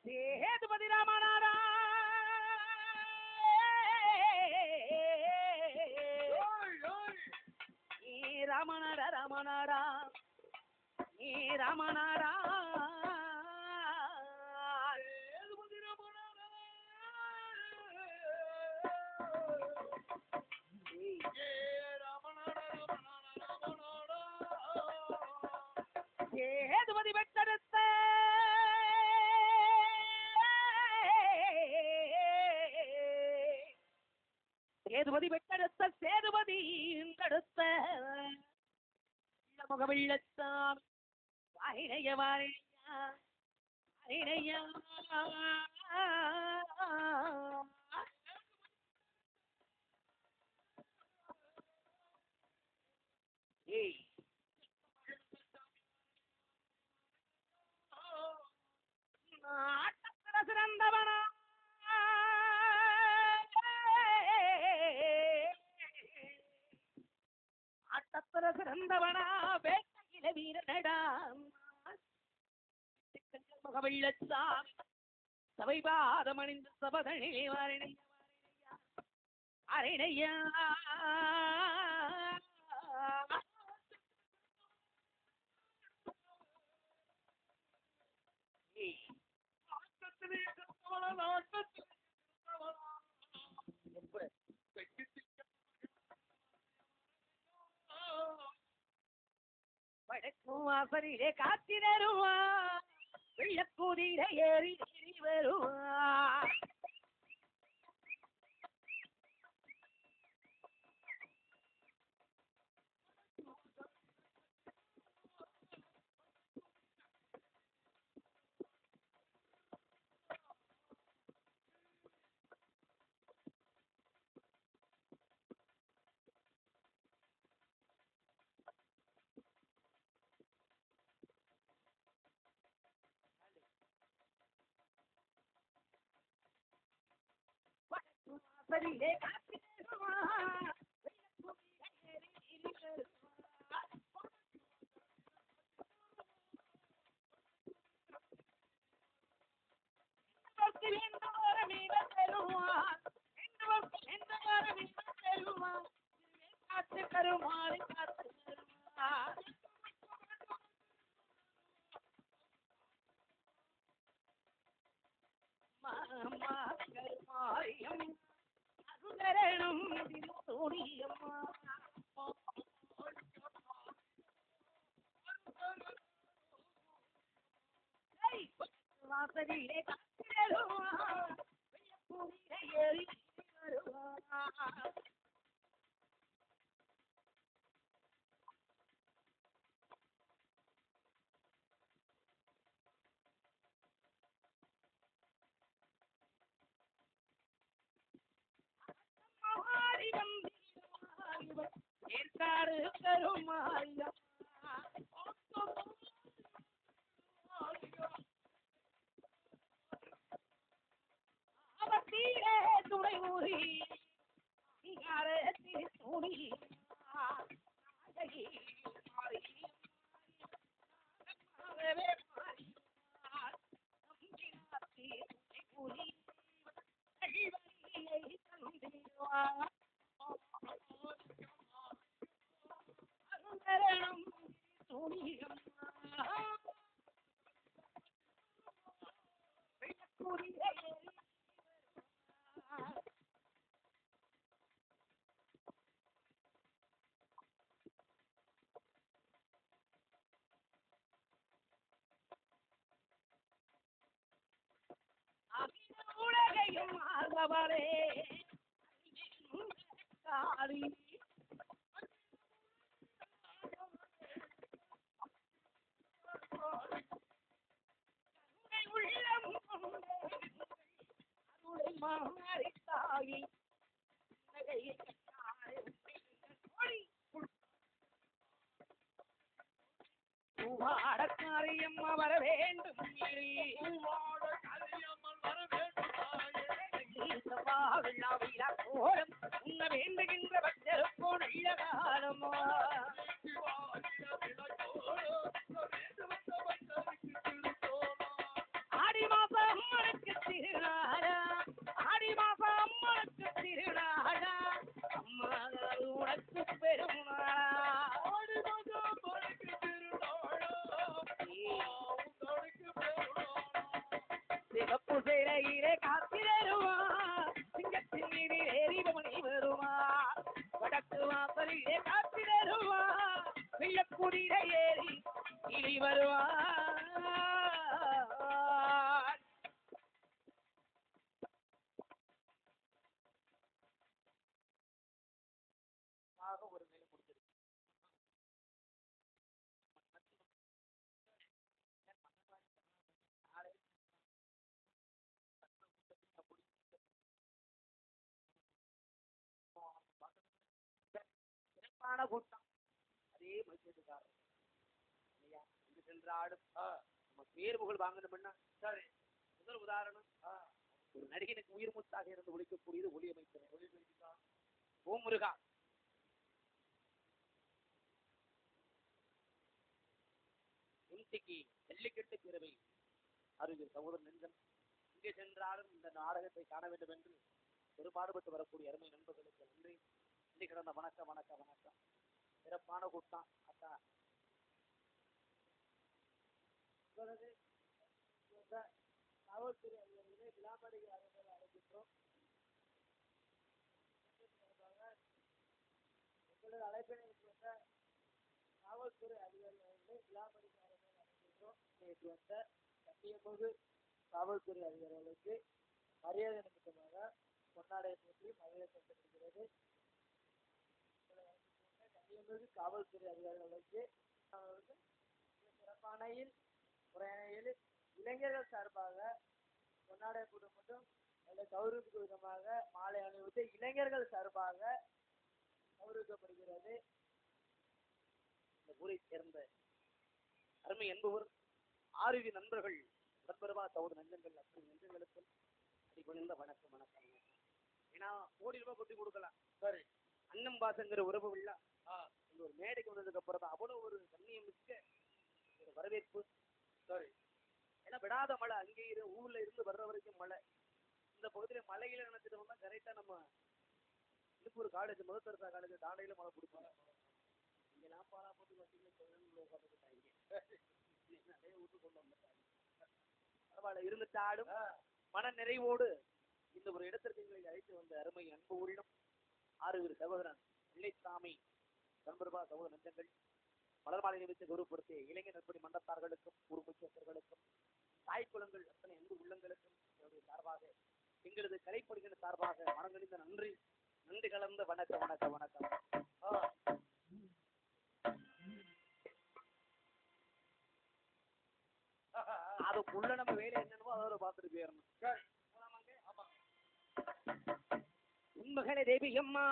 சேதுபதி ராமநாதா ராமநாடா ராமநாடா ராமநாடா சேதுபதி பெற்றெடுத்த சேதுபதி பெற்றெடுத்த சேதுபதி தடுத்த முகவில்லத்தான் வாரிணைய வாரிணையா வாரிணையா ஏய் ஆட்டத்தர சிறந்தவனா ஆட்டத்தர சிறந்தவனா வேட்டையில வீரனடா முகவெள்ளத்தான் சபை பாதம் அணிந்து சபதனிலே வாரிணையா வாரிணையா வடக்கும் வாசலிலே காத்தினருவா வெள்ளக்கூதிர ஏறி வருவா வாசலிலே காத்தினருவா வெள்ளக்கூதிர ஏறி வருவா கருமாறி காத்து கருமாரியம் அருகரணம் சூரியம்மா வாசலிலே காத்திருவா ஏறி வருவா ஏற்காடு கருமாரியம் அவத்தீரே துணை ஊறி துணி உலகையும் ஆகவரே காரி உள்ளம் அருளை மாறி தாயி காரியம்மா வர வேண்டும் விழா கோலம் உண்ண வேண்டுகின்ற பக்தருக்கோ நல்ல காலமா ஆடி மாசம் அம்மனுக்கு திருநாளா ஆடி மாசம் அம்மனுக்கு திருநாளா அம்மா உனக்கு பெருமாளா ஆடி மாசம் அம்மனுக்கு திருநாளா சிவப்பு சிறையிலே காத்திருமா சிங்கத்தின் மீது ஏறிபவனி வருமா வடக்கு வாசலிலே காத்திருமா வெள்ளக்குடியில ஏறி இனி வருவா ஒரு நிலை கொடுத்திருக்கு சிறப்பான கூட்டம் அதே மைசூருக்காரர் இல்லையா இங்கு சென்றாடும் நம்ம பேர் புகழ் வாங்கணும்னா சரி முதல் உதாரணம் ஒரு நடிகனுக்கு உயிர் மூச்சாக இருந்து ஒழிக்கக்கூடியது ஒளி அமைச்சர் ஓம் முருகா இன்றைக்கு ஜல்லிக்கட்டு பிறவை அறிஞர் சகோதரர் நெஞ்சம் இங்கே சென்றாலும் இந்த நாடகத்தை காண வேண்டும் என்று பெரும்பாடுபட்டு வரக்கூடிய அருமை நண்பர்களுக்கு நன்றி இன்னைக்கு கிடந்த வணக்கம் வணக்கம் வணக்கம் சிறப்பான கூட்டம் அத்தா காவல்துறை அதிகாரிகளை விழாமடைகள் அழைக்கின்றோம் உங்களது அழைப்பினை வந்த காவல்துறை அதிகாரிகளை விழாமடைகள் அழைக்கின்றோம் நேற்று வந்த கட்டியபோது காவல்துறை அதிகாரிகளுக்கு மரியாதை நிமித்தமாக பொன்னாடையை போட்டி மரியாதை செலுத்தப்படுகிறது கட்டியபோது காவல்துறை அதிகாரிகளுக்கு சிறப்பானையில் முறையணையில் இளைஞர்கள் சார்பாக பொன்னாடை கூட்டம் மட்டும் கௌரவிக்கும் விதமாக மாலை அணிவித்து இளைஞர்கள் சார்பாக கௌரவிக்கப்படுகிறது இந்த ஊரை சேர்ந்த அருமை என்பவர் ஆறுவி நண்பர்கள் உடற்பெருமா சகோதர நெஞ்சங்கள் அப்படி நெஞ்சங்களுக்கும் அடிபணிந்த வணக்கம் வணக்கம் ஏன்னா கோடி ரூபாய் கொட்டி கொடுக்கலாம் சரி அன்னம் பாசங்கிற உறவு இல்ல இந்த ஒரு மேடைக்கு வந்ததுக்கு அப்புறம் தான் அவ்வளவு ஒரு கண்ணியம் மிக்க ஒரு வரவேற்பு சரி ஏன்னா விடாத மழை அங்கே ஊர்ல இருந்து வர்ற வரைக்கும் மழை இந்த பகுதியில மலையில நினைச்சிட்டு வந்தா கரெக்டா நம்ம திருப்பூர் காலேஜ் மதுத்தரசா காலேஜ் தாண்டையில மழை பிடிப்பாங்க இங்கெல்லாம் பாலா போட்டு நிறைய விட்டு கொண்டு வந்துட்டாங்க பரவாயில்ல இருந்துட்டாலும் மன நிறைவோடு இந்த ஒரு இடத்திற்கு எங்களை அழைத்து வந்த அருமை அன்பு உள்ளம் ஆறுவர் சகோதரன் பிள்ளைசாமி நண்பர்பா சகோதர நெஞ்சங்கள் மலர் மாலை நிமித்து கௌரவப்படுத்திய இளைஞர் நற்பணி மண்டத்தார்களுக்கும் குறுமுச்சர்களுக்கும் தாய் குளங்கள் அத்தனை அன்பு உள்ளங்களுக்கும் என்னுடைய சார்பாக எங்களது கலைப்பணிகள் சார்பாக மனங்கணிந்த நன்றி நன்றி கலந்த வணக்கம் வணக்கம் வணக்கம் அதுக்குள்ள நம்ம வேலை என்னன்னு அதோட பார்த்துட்டு போயிடணும் உண்மகளே தேவியம்மா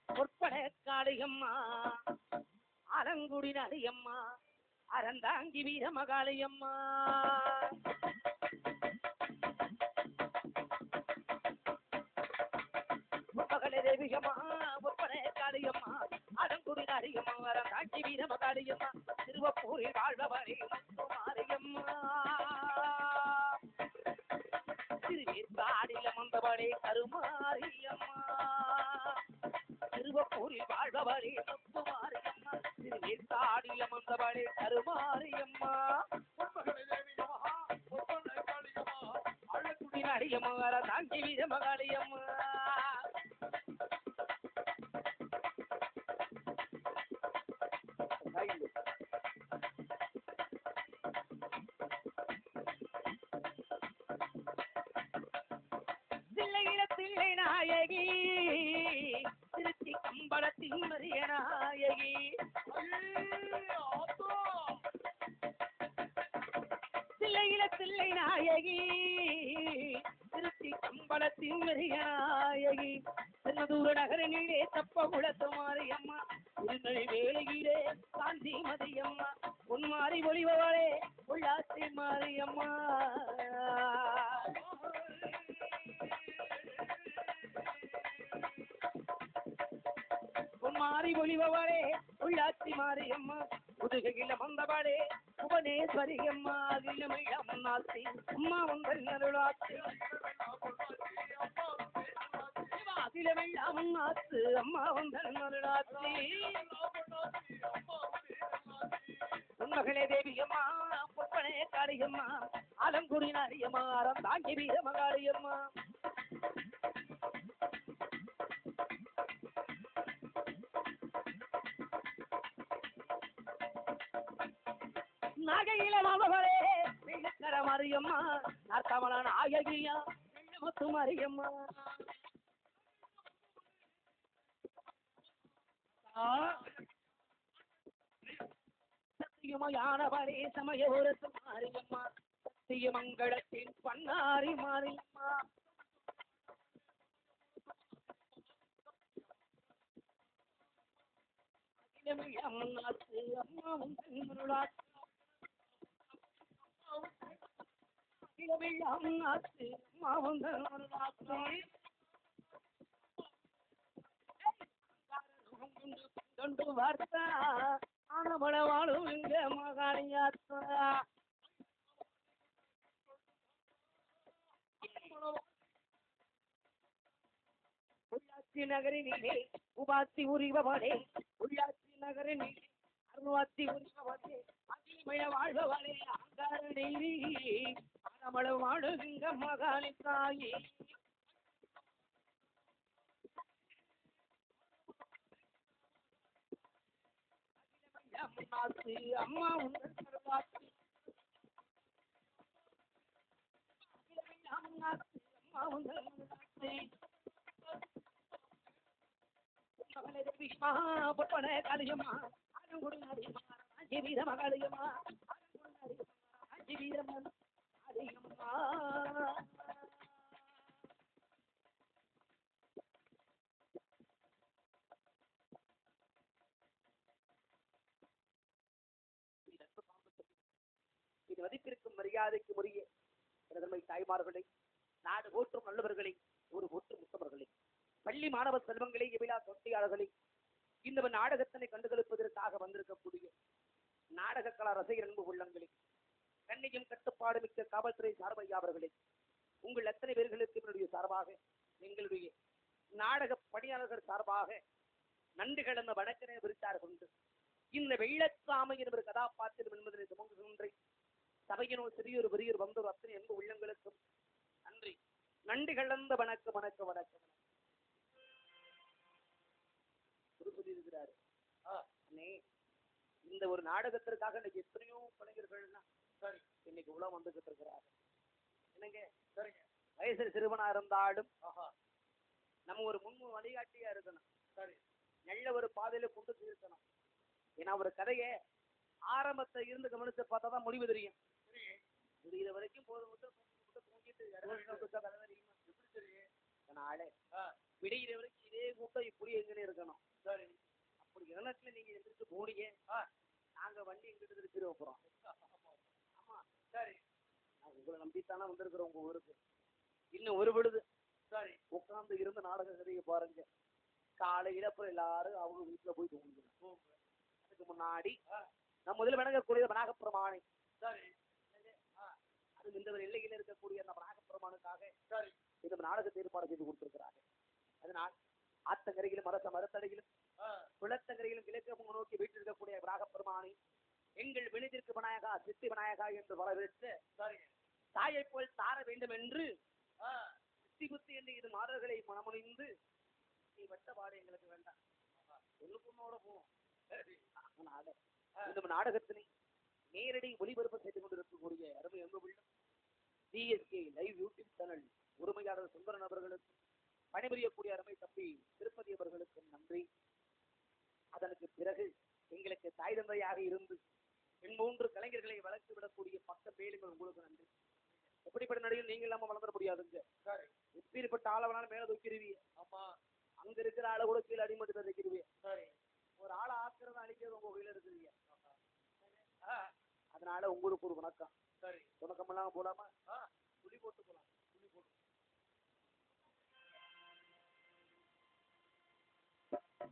பொற்பட காளியம்மா அலங்குடி நடியம்மா அறந்தாங்கி வீர மகாளியம்மா உண்மகளே தேவியம்மா பொற்பட காளியம்மா அலங்குடி நடியம்மா அறந்தாங்கி வீர மகாளியம்மா திருவப்பூரில் வாழ்பவரே மாரியம்மா திருவேற்காடில மந்தவளே கருமாரியம்மா திருவப்பூரில் வாழ்பவளே முத்து மாரியம்மா திருவேற்காடில மந்தவளே கருமாரியம்மா அழகுடி நடியம்மா தாங்கி வீர மகாளியம்மா நாயகி திருச்சி கம்பளத்தின் மரிய நாயகி தில்லையில தில்லை நாயகி திருச்சி கம்பளத்தின் மரிய நாயகி திருநதூர நகரனிலே தப்ப குளத்து மாரியம்மா திருநெல் வேலையிலே காந்தி மதியம்மா பொன்மாரி ஒளிவளே உள்ளாசி மாரியம்மா மாறி ஒளிபவளே உள்ளாட்சி மாரியம்மா முதுகையில வந்தவளே புவனேஸ்வரி அம்மா அகிலமிழம் நாத்தி அம்மா உங்கள் அருளாட்சி அகிலமிழம் நாத்து அம்மா உங்கள் அருளாட்சி உண்மகளே தேவியம்மா புப்பனே காளியம்மா ஆலங்குடி நாரியம்மா அறம் தாங்கி வீரமகாளியம்மா நாகையில மாமகளே வெள்ளக்கர மாரியம்மா நார்த்தமலான ஆகியா வெள்ளமுத்து மாரியம்மா சத்தியமயானவரே சமயோரத்து மாரியம்மா சத்தியமங்கலத்தின் பன்னாரி மாரியம்மா அகிலமிழம்நாத்து அம்மா உங்கள் அகிலமிழம்நாத்து அம்மா உங்கள் தொண்டு வார்த்தா ஆனபட வாழும் இங்க மகாணியாத்தா உள்ளாட்சி நகரினிலே உபாத்தி உரிபவனே உள்ளாட்சி நகரினிலே அருவாத்தி உரிபவனே அகிலமிழ வாழ்பவனே அங்கார நெய்ரி ஆனபட வாழும் இங்க மகாணி தாயி அம்மா உங்கள் அருளாட்சி அம்மா உங்கள் அருளாட்சி பொப்பன காளியம்மா ஆலங்குடி நாரியம்மா அஞ்சி வீரம காளியம்மா அஞ்சி வீரம காளியம்மா இது மதிப்பிற்கும் மரியாதைக்கு உரிய பிரதமை தாய்மார்களை நாடு போற்றும் நல்லவர்களை ஒரு போற்றும் முத்தவர்களை பள்ளி மாணவ செல்வங்களை எவிழா தொட்டியாளர்களை இந்த நாடகத்தினை கண்டுகளிப்பதற்காக வந்திருக்கக்கூடிய நாடக கலா ரசிகர் அன்பு உள்ளங்களை கண்ணியும் கட்டுப்பாடு மிக்க காவல்துறை சார்பையா அவர்களை உங்கள் எத்தனை பேர்களுக்கு என்னுடைய சார்பாக எங்களுடைய நாடக பணியாளர்கள் சார்பாக நன்றி கலந்த வணக்கனை விரித்தார் கொண்டு இந்த வெள்ளச்சாமி என்பது கதாபாத்திரம் என்பதனை சுமங்குகின்ற சபையினோர் சிறியோர் பெரியோர் வந்தோர் அத்தனை அன்பு உள்ளங்களுக்கும் நன்றி நன்றி கலந்த வணக்கம் வணக்கம் வணக்கம் சொல்லியிருக்கிறாரு இந்த ஒரு நாடகத்திற்காக இன்னைக்கு எத்தனையோ கலைஞர்கள்னா சரி இன்னைக்கு உலகம் வந்துகிட்டு இருக்கிறாரு என்னங்க சரிங்க வயசு சிறுவனா இருந்தாலும் நம்ம ஒரு முன் வழிகாட்டியா இருக்கணும் சரி நல்ல ஒரு பாதையில கொண்டு இருக்கணும் ஏன்னா ஒரு கதையை ஆரம்பத்தை இருந்து கவனிச்சு பார்த்தாதான் முடிவு தெரியும் முடிகிற வரைக்கும் போதும் விடுகிற வரைக்கும் இதே கூட்டம் இப்படி எங்கன்னு இருக்கணும் சரி அப்படி இரணத்துல நீங்க எந்திரிச்சு போனீங்க நாங்க வண்டி எங்கிட்ட திருப்பி வைக்கிறோம் ஆமா சரி உங்களை நம்பித்தானே வந்திருக்கிறோம் உங்க ஊருக்கு இன்னும் ஒரு விடுது சரி உட்கார்ந்து இருந்து நாடக கதையை பாருங்க காலையில அப்புறம் எல்லாரும் அவங்க வீட்டுல போய் தூங்குறோம் அதுக்கு முன்னாடி நம்ம முதல்ல வணங்கக்கூடிய வனாகப்பிரமாணி சரி அது இந்த எல்லையில இருக்கக்கூடிய அந்த வனாகப்பிரமாணுக்காக சரி இந்த நாடகத்தை ஏற்பாடு செய்து கொடுத்திருக்கிறார்கள் அதனால் ஆத்தங்கரையிலும் மரத்தடையிலும் குளத்தங்கரையிலும் கிழக்கு நோக்கி வீட்டிருக்கக்கூடிய வராகப்பெருமானை எங்கள் வினிதிற்கு விநாயகா சித்தி விநாயகா என்று வரவேற்று தாயை போல் தார வேண்டும் என்று சித்தி புத்தி என்று இது மாதர்களை மனமுனிந்து நீ வெட்டபாடு எங்களுக்கு வேண்டாம் ஒண்ணுக்குன்னோட போவோம் இந்த நாடகத்தினை நேரடி ஒளிபரப்பு செய்து கொண்டிருக்கக்கூடிய அருமை அன்பு உள்ளம் டிஎஸ்கே லைவ் யூடியூப் சேனல் உரிமையாளர் சுந்தரன் அவர்களுக்கும் பணிபுரியக்கூடிய அருமை தம்பி திருப்பதி அவர்களுக்கும் நன்றி. அதற்கு பிறகு எங்களுக்கு தாய் தந்தையாக இருந்து என் 3 கலைஞர்களை வளர்த்து விடக்கூடிய பக்க பேருங்கள் உங்களுக்கு நன்றி. எப்படிப்பட்ட நடிகர் நீங்க இல்லாம வளர்ந்துட முடியாதுங்க. எப்படிப்பட்ட ஆளை வேணாலும் மேல தூக்கிடுவீங்க. ஆமா, அங்க இருக்கிற ஆளை கூட கீழே அடிமட்டு தூக்கிடுவீங்க. ஒரு ஆளை ஆக்குறத அழிக்கிறது உங்க கையில இருக்குறீங்க. அதனால உங்களுக்கு ஒரு வணக்கம். சரி, வணக்கம் எல்லாம் போடாம புலி போட்டு போலாம். புலி போட்டு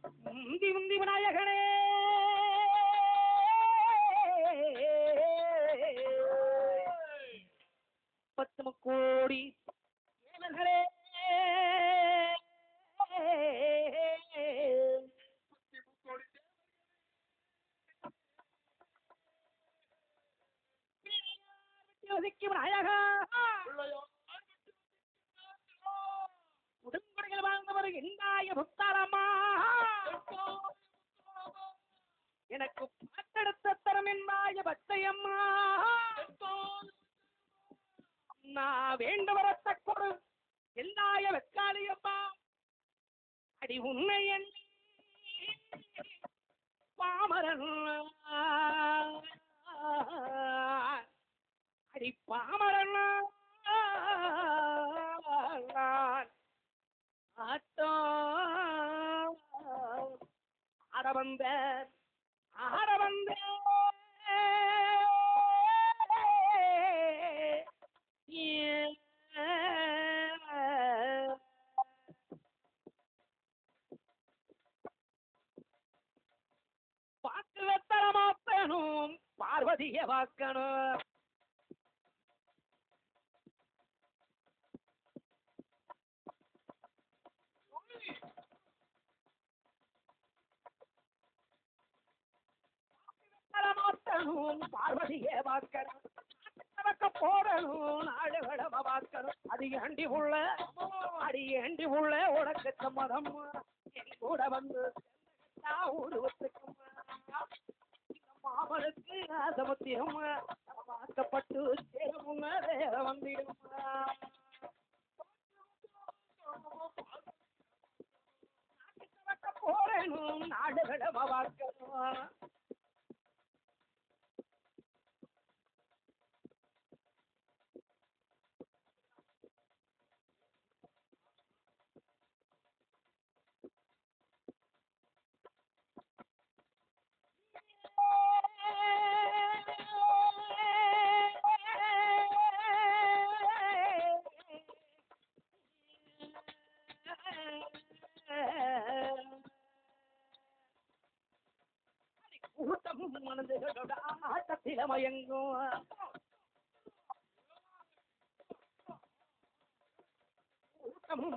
முந்தி முந்தி விநாயகனே பத்து கோடி தேவர்களே விநாயகா உடன்படிகள் வாழ்ந்தவர் என்னாய புத்தாரம்மா எனக்கு பாட்டெடுத்த தரம் என்னாய பச்சையம்மா நான் வேண்டுவரத்த கொடு என்னாய வெக்காளியம்மா அடி உண்மை எண்ணி பாமரன் அடி பாமரன் ஆட்டோ ஆட வந்த பாக்கு வெத்தரமாத்தனும் பார்வதிய பார்க்கணும் பார்வதியே பார்க்கணும் போடணும் நாடு கடமை பார்க்கணும் அடி ஏண்டி உள்ள உனக்கு சம்மதம் கூட வந்து ஊருவத்துக்கும் மாமனுக்கு சமத்தியம் வாக்கப்பட்டு சேரும் வேற வந்திடும் போடணும் நாடு கடமை பார்க்கணும் மனதுகளோட ஆட்டத்தில மயங்கும்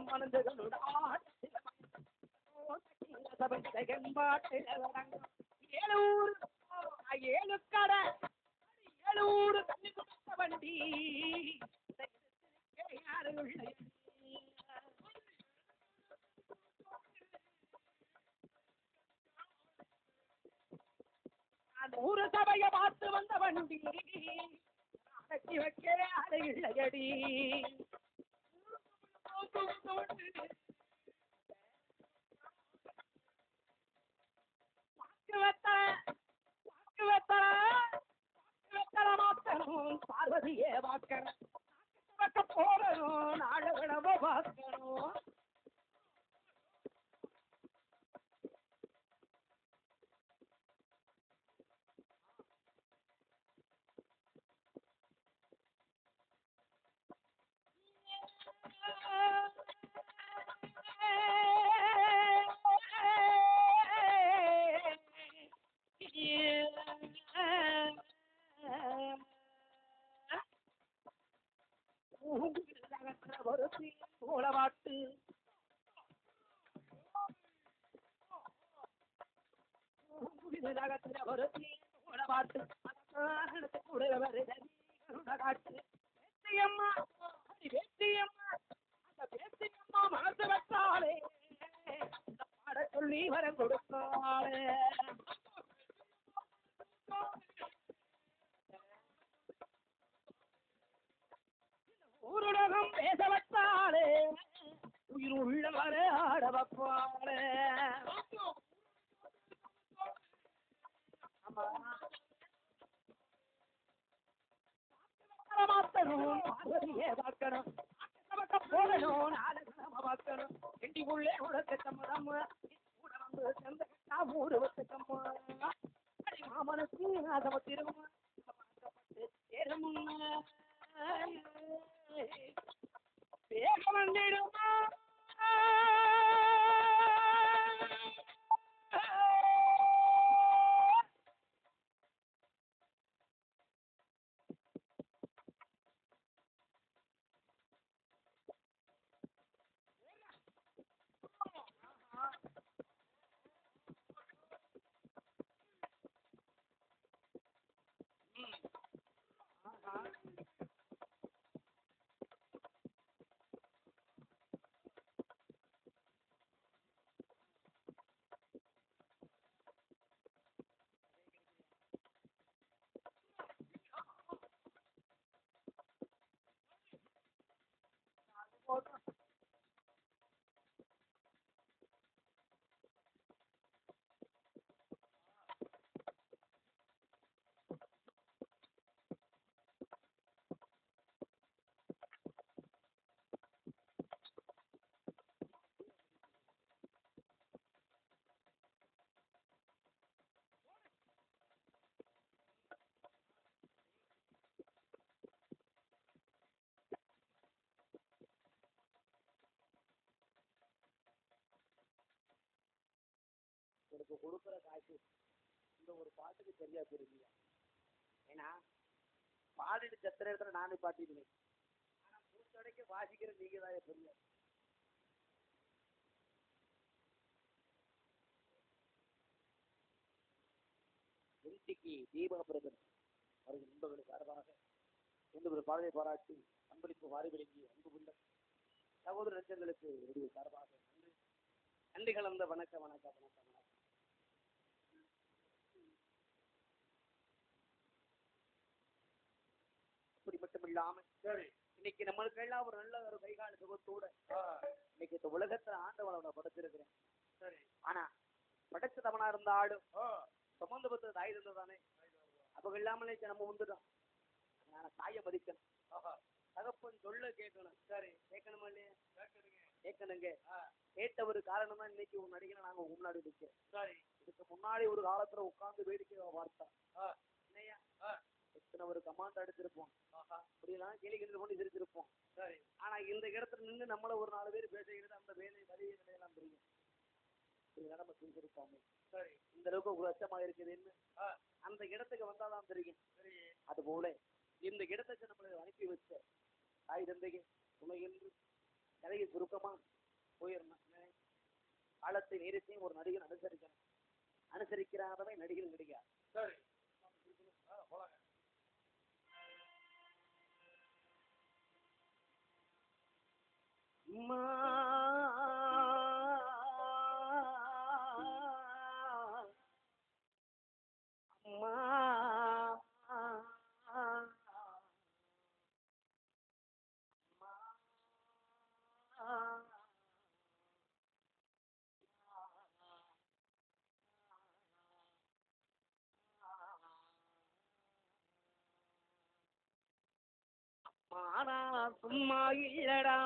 மனதுகளோட ஆட்டத்தில ஏழு கடை 7 தண்ணி கொடுத்த வண்டி ஊரு சபைய பார்த்து வந்த வண்டி அடக்கி வைக்க அடையில்லடி பார்வதியே பார்க்கணும் போடணும் நாடு கடமை பார்க்கணும் ஓலவாட்டு ஓலவாட்டு காட்டு வேட்டியம்மா மனசு வச்சாலே பாட சொல்லி வர கொடுத்தாலே ஊருலகம் பேச வச்சாலே உயிர் உள்ள வர ஆட வைப்பாளே பார்க்கணும் போகணும் நாடு பார்க்கணும் எண்டிக்குள்ளே உடத்த சம்மதம் கூட வந்து செந்த ஊரு வச்சுக்கம்மா மாமனுக்கு சமத்திரும் சேரும் வேக வந்திடுமா அதுக்கு கொடுக்குற காசு இந்த ஒரு பாட்டுக்கு சரியா தெரியுங்க. ஏன்னா பாடிட்டு செத்துற இடத்துல நானே பாட்டிடுவேன். ஆனா மூச்சடைக்க வாசிக்கிற நீங்க தான் தெரியாது. என்டிக்கு தீபபிரதன் அவர்கள் நண்பர்கள் சார்பாக என்று ஒரு பாடலை பாராட்டி அன்பளிப்பு வாரி விளங்கி அன்பு கொண்ட சகோதர நெஞ்சங்களுக்கு என்னுடைய சார்பாக நன்றி நன்றி கலந்த வணக்கம் வணக்கம் வணக்கம் வணக்கம். அப்படி மட்டும் இல்லாம இன்னைக்கு நம்மளுக்கு எல்லாம் ஒரு நல்ல ஒரு கைகால சுகத்தோட இன்னைக்கு இந்த உலகத்துல ஆண்டவனோட படைச்சிருக்கிறேன். ஆனா படைச்சதவனா இருந்தாலும் சுமந்து பத்து தாய் இருந்ததானே அவங்க இல்லாமலே நம்ம வந்துட்டோம். அதனால தாயை மதிக்கணும். தகப்பன் சொல்ல கேட்கணும். சரி கேட்கணுமா இல்லையா? கேட்கணுங்க. கேட்ட ஒரு காரணம் தான் இன்னைக்கு ஒரு நடிகனை நாங்க முன்னாடி நிற்கிறோம். சரி இதுக்கு முன்னாடி ஒரு காலத்துல உட்கார்ந்து வேடிக்கை பார்த்தா இல்லையா எத்தனை ஒரு கமாண்ட் அடிச்சிருப்போம். அப்படியெல்லாம் கேள்வி கேட்டு கொண்டு சிரிச்சிருப்போம். சரி ஆனா இந்த இடத்துல நின்று நம்மள ஒரு 4 பேர் பேசுகிறது அந்த வேலை வழியை நிலையெல்லாம் தெரியும். நம்ம செஞ்சிருப்போம். சரி இந்த அளவுக்கு ஒரு அச்சமாக இருக்குதுன்னு அந்த இடத்துக்கு வந்தாதான் தெரியும். அது போல இந்த இடத்துக்கு நம்மளை அனுப்பி வச்ச தாய் தந்தைக்கு துணை என்று கதையை சுருக்கமா போயிடணும். காலத்தை நேரத்தையும் ஒரு நடிகன் அனுசரிக்கணும். அனுசரிக்கிறாதவை நடிகன் கிடைக்காது. சரி அம்மா சும்மா இல்லடா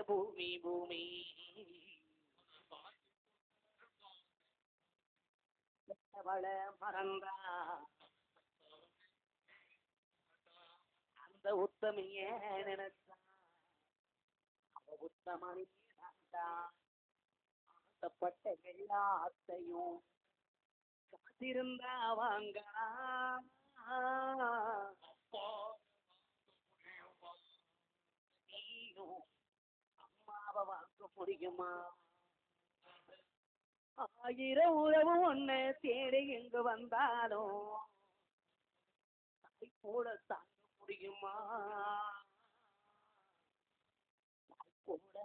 பூமி பூமி மறந்தா அந்த உத்தமிய நினைச்சா அவ உத்தமணி ஆசைப்பட்ட எல்லாத்தையும் காத்திருந்தா வாங்க நீயும் அம்மாவை வாங்க முடியுமா? 1000 உறவு ஒண்ணு தேடி எங்க வந்தாலும் தாய் கூட தாங்க முடியுமா? கூட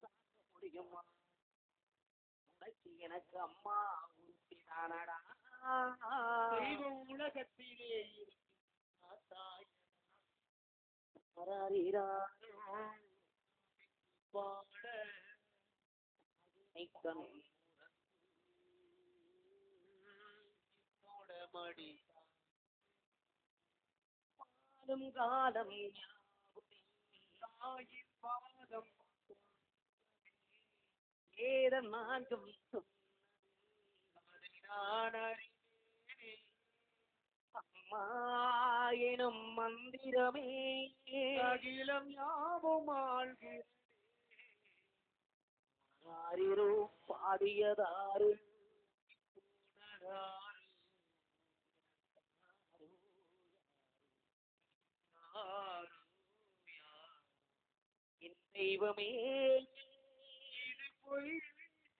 தாங்க முடியுமா? உனக்கு எனக்கு அம்மா ஊட்டினானடா உலகத்திலே காலம் ஏத நான்கும் அம்மா எனும் மந்திரமே அகிலம் யாவும் ஆரிரோ பாடியதாறு என் தெய்வமே இது பொய்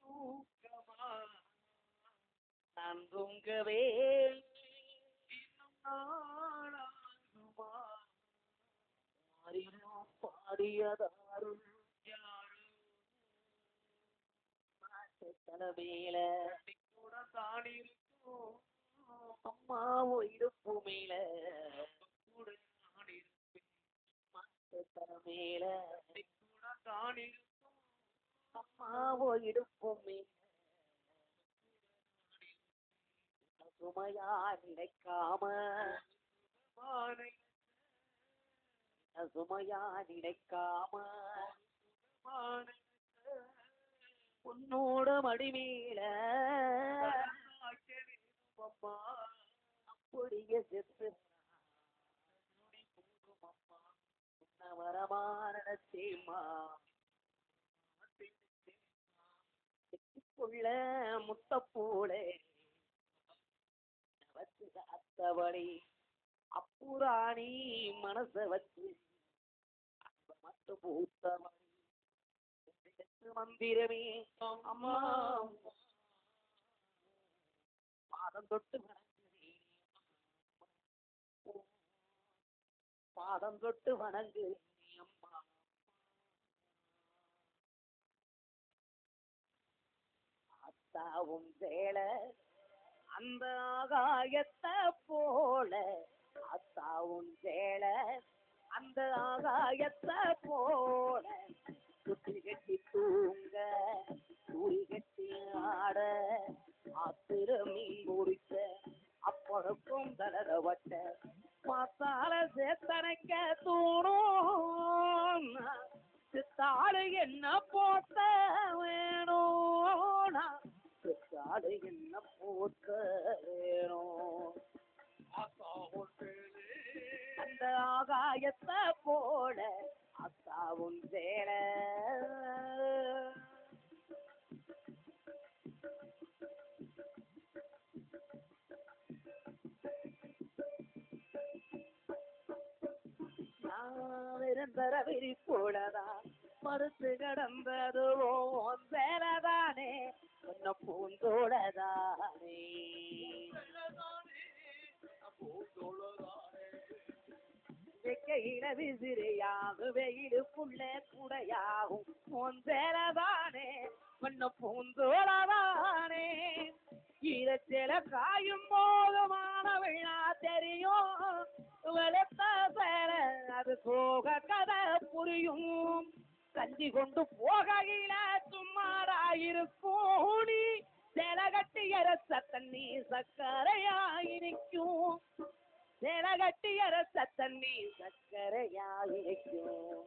தூக்கமா நான் தூங்கவே பாடியதாரு தலைமையில கூட தாடி இருக்கும் அம்மாவோ இடுப்பு மேல கூட தாடி தலைமையில கூட தாடி இருக்கும் அம்மாவோ இடுப்பு மேல சுமையா நினைக்காம சுமையா நினைக்காம உன்னோட மடிமேல அப்படியே செத்து வரமான சேமா நெஞ்சுக்குள்ள முத்தப்பூளே வச்சு அத்தவழி அப்புராணி மனச வச்சு மட்டும் பூத்தவழி மந்திரமே அம்மா பாதம் தொட்டு பாதம் தொட்டு வணங்கு அம்மா. அத்தாவும் வேளை அந்த ஆகாயத்தை போல, அத்தாவும் வேளை அந்த ஆகாயத்தை போல, சுற்றி கட்டி தூங்க சூரி கட்டி ஆட ஆத்திர மீன் முடிச்ச அப்பொழுக்கும் தளரவட்ட பார்த்தால சேத்தனைக்க தூணும் சித்தாடு என்ன போட்ட வேணும் சித்தாடு என்ன போட்ட வேணும் அந்த ஆகாயத்தை போல அத்தாவும் வேலை இருந்தர விரிப்போலதான் மறுத்து கடந்ததுவோ வேலைதானே உன்ன பூந்தோடதானே வெக்கையில விசிறியாகும் வெயிலுக்குள்ள குடையாகும் உன் வேலைதானே உன்ன பூந்தோடதானே ஈரச்சில காயும் போதுமான விழா தெரியும் வெளுத்த சேர அது போக கதை புரியும் கஞ்சி கொண்டு போகையில சும்மாராயிருக்கும் நீ சேல கட்டி அரச தண்ணி சக்கரையாயிருக்கும் சேல கட்டி அரச தண்ணி சக்கரையாயிருக்கும்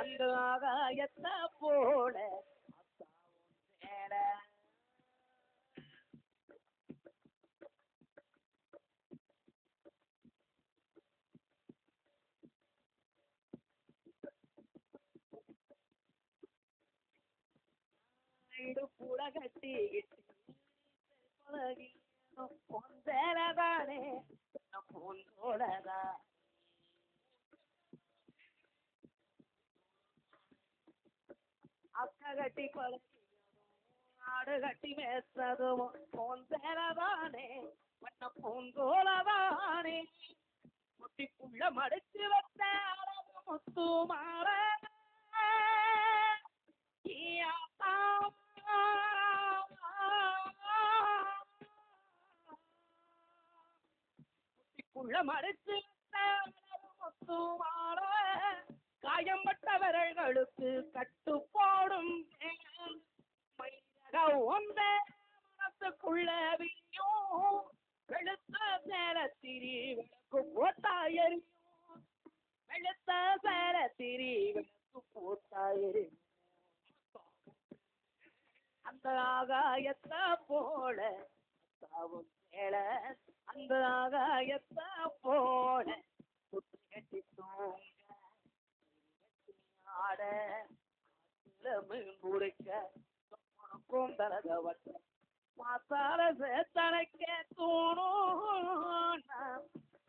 அந்த ஆகாயத்தை போல சேல கூட கட்டி பொந்தேலதானே பொந்தோடதா அக்க கட்டி பழகி ஆடு கட்டி மேசதும் பொந்தேலதானே பண்ண பொந்தோடதானே முட்டிக்குள்ள மடிச்சு வந்த அழகு முத்து மாற மறுத்து காயம்பட்டவர்களுக்கு கட்டு போடும் மனசுக்குள்ள வியும் வெளுத்த சேர திரி விளக்கு போட்டாயறியும் வெளுத்த சேர திரி விளக்கு போட்டாயறியும் அந்த ஆகாயத்தை போல தாவும் மேல அந்த ஆகாயத்தை போல சுற்றி கட்டி தூங்க ஆட முடிக்க தலகவட்ட மாத்தால சேத்தனைக்க தூணும்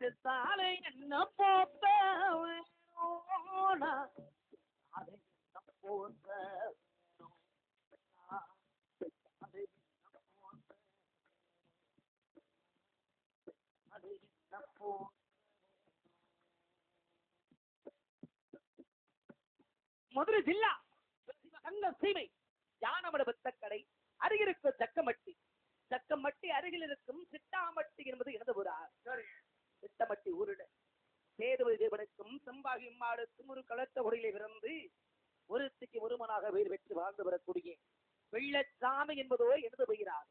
சித்தாலை என்ன போட்ட அதை என்ன போட்ட மதுரை ஜில்லா சீமை யானமட கடை அருகிருக்கு ஜக்கமட்டி ஜக்கமட்டி அருகில் இருக்கும் சிட்டாமட்டி என்பது எனது ஊரார் சிட்டமட்டி ஊரிட சேதுபதி தேவனுக்கும் செம்பாகி மாடுக்கும் ஒரு கலத்த உடையிலே பிறந்து ஒருத்திக்கு ஒருமனாக வேறு பெற்று வாழ்ந்து வரக்கூடிய வெள்ளச்சாமி என்பதோ எனது பெயராக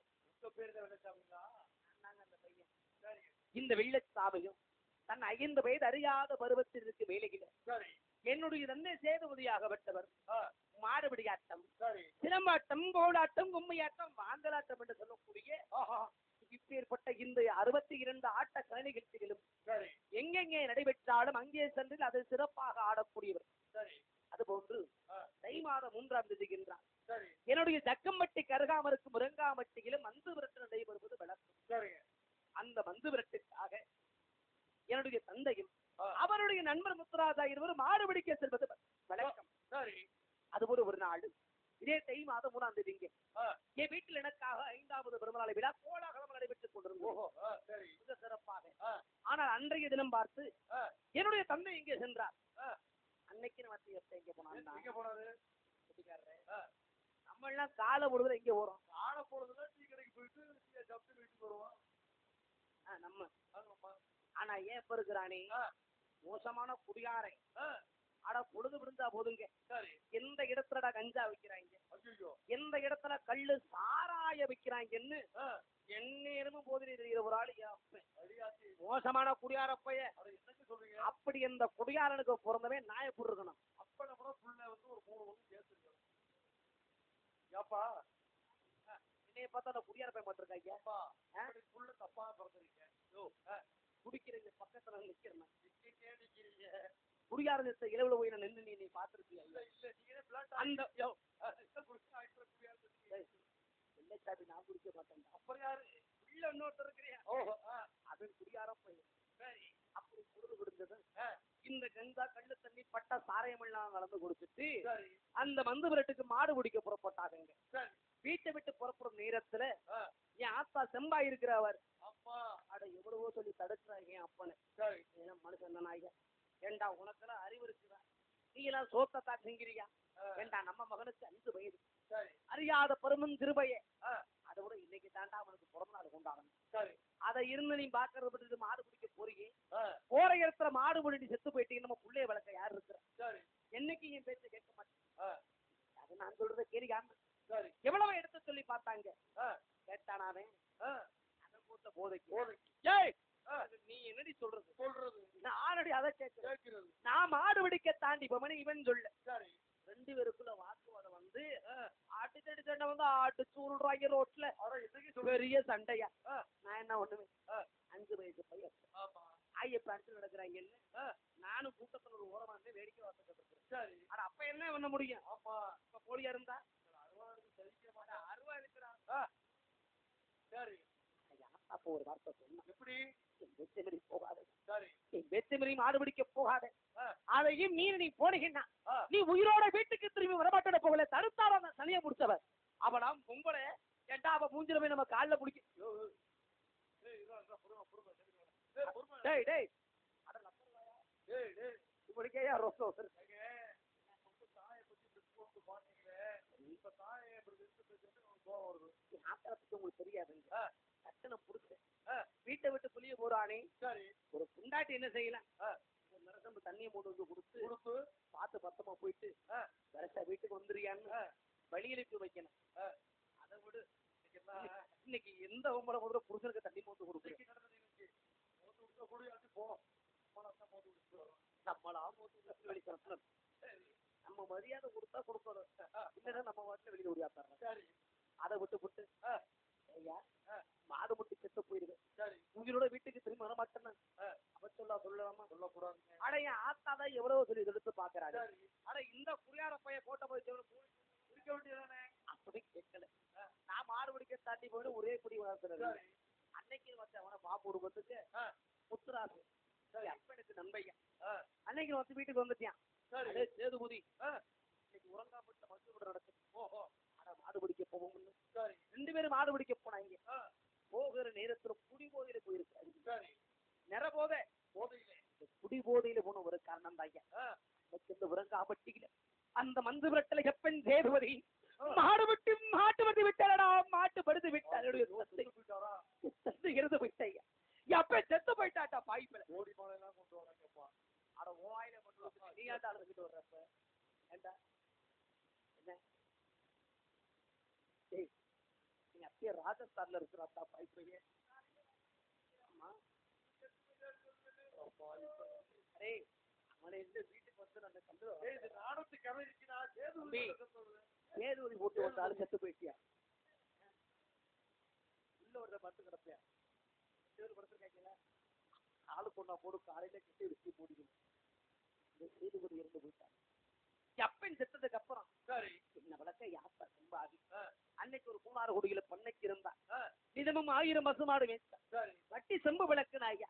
இந்த வெள்ளச்சாமியும் தன் 5 வயது அறியாத பருவத்தில் இருக்கு வேலையில என்னுடைய தந்தை சேதுபதியாகப்பட்டவர் மாறுபடியாட்டம் சிலம்பாட்டம் கோலாட்டம் கும்மையாட்டம் வாங்கலாட்டம் என்று சொல்லக்கூடிய இப்பேற்பட்ட இந்த 62 ஆட்ட கலை நிகழ்ச்சிகளும் எங்கெங்கே நடைபெற்றாலும் அங்கே சென்று அதை சிறப்பாக ஆடக்கூடியவர் அதுபோன்று தை மாதம் 3ஆம் தேதிகின்றார். என்னுடைய ஜக்கம்பட்டி கருகாமருக்கு முருங்காமட்டியிலும் மந்து விரட்டு நடைபெறுவது விளக்கம். அந்த மந்து விரட்டுக்காக என்னுடைய தந்தையும் அவருடைய நண்பர் முத்துராஜா இருவரும் மாடு பிடிக்க செல்வது வழக்கம். அதுபோல ஒரு நாள் இதே தை மாதம் 3ஆம் தேதிங்க என் வீட்டில் எனக்காக 5வது பெருமாளை விழா கோலாகலம் நடைபெற்றுக் கொண்டிருந்தோம் சிறப்பாக. ஆனால் அன்றைய தினம் பார்த்து என்னுடைய தந்தை இங்கே சென்றார். அன்னைக்கு எங்க போனாரு நம்ம எல்லாம் காலை பொழுதுல எங்க போறோம்? காலை பொழுதுல டீ கடைக்கு போயிட்டு வீட்டுக்கு வருவோம் நம்ம. ஆனா ஏன் இப்ப இருக்கிறானே மோசமான குடியாரை ஆனா பொழுது விழுந்தா போதுங்க. எந்த இடத்துலடா கஞ்சா வைக்கிறாங்க, எந்த இடத்துல கள்ளு சாராய வைக்கிறாங்கன்னு எந்நேரமும் போதிலே தெரிகிற ஒரு ஆளு மோசமான குடியாரப்பைய. அப்படி அந்த குடியாரனுக்கு பிறந்தவன் நாயப்பூர் இருக்கணும். அப்ப கூட புள்ள வந்து ஒரு 3 ஒண்ணு சேர்த்துருக்கணும். ஏப்பா என்னைய பார்த்தா அந்த குடியாரப்பை மட்டும் இருக்காங்க புள்ள தப்பா பிறந்திருக்கேன். குடிக்கிறீங்க பக்கத்துல நிக்கிறேன் குடியாரத்தை இளவுல போய் நான் நின்று நீ பாத்துருக்கீங்க. நான் குடிக்க மாட்டேன். அப்புறம் யாரு உள்ள இன்னொருத்தர் இருக்கிறியா? அது குடியாரப்பை. அப்படி பொழுது விடுந்தது இந்த கங்கா கண்ணு தண்ணி பட்ட சாராயம் எல்லாம் கலந்து கொடுத்துட்டு அந்த மந்து விரட்டுக்கு மாடு பிடிக்க புறப்பட்டாங்க. வீட்டை விட்டு புறப்படும் நேரத்துல என் ஆத்தா செம்பா இருக்கிறவர் அப்பா அட எவ்வளவோ சொல்லி தடுக்கிறாங்க என் அப்பனை. மனுஷன் நாயக ஏண்டா உனக்கெல்லாம் அறிவு இருக்குதா? நீ எல்லாம் சோத்தத்தா செங்கிறியா? ஏண்டா நம்ம மகனுக்கு 5 வயது அறியாத பெருமன் திருபைய அதோட இன்னைக்கு தாண்டா அவனுக்கு பிறந்த நாள் கொண்டாடணும். அதை இருந்து நீ பாக்குறத பட்டு மாடு பிடிக்க போறீங்க. போற இடத்துல மாடு பிடிச்சி செத்து போயிட்டீங்க. நம்ம பிள்ளைய வளர்க்க யாரு இருக்கிற? என்னைக்கு என் பேச்ச கேட்க மாட்டேன். அது நான் சொல்றத கேட்காம எவ்வளவு எடுத்து சொல்லி பார்த்தாங்க. கேட்டானாவே நீ என்னடி சொல்றது? நான் ஆல்ரெடி அதை கேட்கிறேன். நான் மாடு பிடிக்க தாண்டி போமனு இவன் சொல்ல 2 பேருக்குள்ள வாக்குவாதம் வந்து ஆட்டுச்சடி சண்டை வந்து ஆட்டு சூடுறாங்க ரோட்ல பெரிய சண்டையா. நான் என்ன ஒண்ணுமே 5 வயசு பையன் ஐயப்ப அடிச்சு நடக்கிறாங்கன்னு நானும் கூட்டத்துல ஒரு ஓரமா இருந்து வேடிக்கை வார்த்தை இருக்கிறேன். ஆனா அப்ப என்ன பண்ண முடியும்? இப்ப போலியா இருந்தா அருவா இருக்கிறான். சரி அப்போ ஒரு வார்த்தை சொன்ன எப்படி வெச்சமரி போகாது, வெச்சமரி மாடு பிடிக்க போகாது. அதையும் மீறி நீ போனீங்கன்னா நீ உயிரோட வீட்டுக்கு திரும்பி வரமாட்டோட போகல. தடுத்தார அந்த சனியை முடிச்சவர் அவனாம் பொம்பளை கேட்டா அவ மூஞ்சில போய் நம்ம காலில் பிடிக்க இப்படிக்கையா ரொம்ப உங்களுக்கு தெரியாதுங்க. கட்டணம் புடிச்சு வீட்டை விட்டு புளிய போறானே ஒரு புண்டாட்டி என்ன செய்யலாம்? நரசம்பு தண்ணியை போட்டு வந்து கொடுத்து பார்த்து பத்தமா போயிட்டு கரெக்டா வீட்டுக்கு வந்துருயான்னு வழியெழுப்பி வைக்கணும். அதை விட இன்னைக்கு எந்த உங்களை முதல்ல புருஷனுக்கு தண்ணி போட்டு கொடுக்குறேன் நம்மளா நம்ம மரியாதை கொடுத்தா கொடுக்கணும். இல்லைன்னா நம்ம வாட்டில வெளியில ஓடியாத்தாங்க. அதை விட்டு ஐயா மாடு முட்டி செத்து போயிடுது. உங்களோட வீட்டுக்கு திரும்ப வர மாட்டேன்னு அவ சொல்லலாமா? சொல்லக்கூடாது. ஆனா என் ஆத்தாதான் எவ்வளவு சொல்லி எடுத்து பாக்குறாரு. ஆனா இந்த குடியார பைய கோட்டை போய் குடிக்க வேண்டியதானே அப்படி கேட்கல. நான் மாடு பிடிக்க தாண்டி போயிட்டு ஒரே குடி வளர்த்துறது. அன்னைக்கு வச்சு அவனை பாப்பு கொடுக்கறதுக்கு முத்துராசு அப்பனுக்கு நண்பையா அன்னைக்கு வந்து வீட்டுக்கு வந்துட்டியான். சேதுபதி இன்னைக்கு உறங்காப்பட்ட மருத்துவ நடக்குது. மாடு பிடிக்க போவோம். 2 பேரும் மாடு பிடிக்க போனாங்க. போகிற நேரத்துல குடி போதையில போயிருக்காரு. நிற போதையில குடி போதையில போன ஒரு காரணம் தான் உறங்காப்பட்டியில அந்த மந்து விரட்டல எப்பன் சேதுபதி மாடு விட்டு மாட்டு வந்து விட்டாரடா. மாட்டு படுத்து விட்டாரு. இருந்து போயிட்டாங்க. எப்ப செத்து போயிட்டாட்டா பாய்ப்பில ஓடி போனெல்லாம் கொண்டு வராங்கப்பா. அட ஓயில கொண்டு நீ ஏன்டா அழுதுகிட்டு வர்றப்ப ஏண்டா என்ன நீங்க அப்படியே ராஜஸ்தான்ல இருக்கிறாத்தா பாய்ப்பையே. அரே அவனை இந்த வீட்டுக்கு வந்து அந்த கண்டு நாடத்து கதை இருக்கிறா. சேதுபதி போட்டு வந்தாலும் செத்து போயிட்டியா. உள்ள ஒரு பத்து கிடப்பியா படுத்திருக்காங்களா? ஆளு கொண்டா போடு காலையில கிட்டே வச்சு போடிக்கணும். இந்த சேதுபதி இருந்து போயிட்டாங்க. அப்பன் செத்ததுக்கு அப்புறம் சரி என்ன வளர்க்க யாத்தா செம்பாகி அன்னைக்கு ஒரு மூணாறு குடியில பண்ணைக்கு இருந்தா நிதமும் 1000 பசுமாடு மேய்ச்சா சரி வட்டி செம்பு விளக்குன ஐயா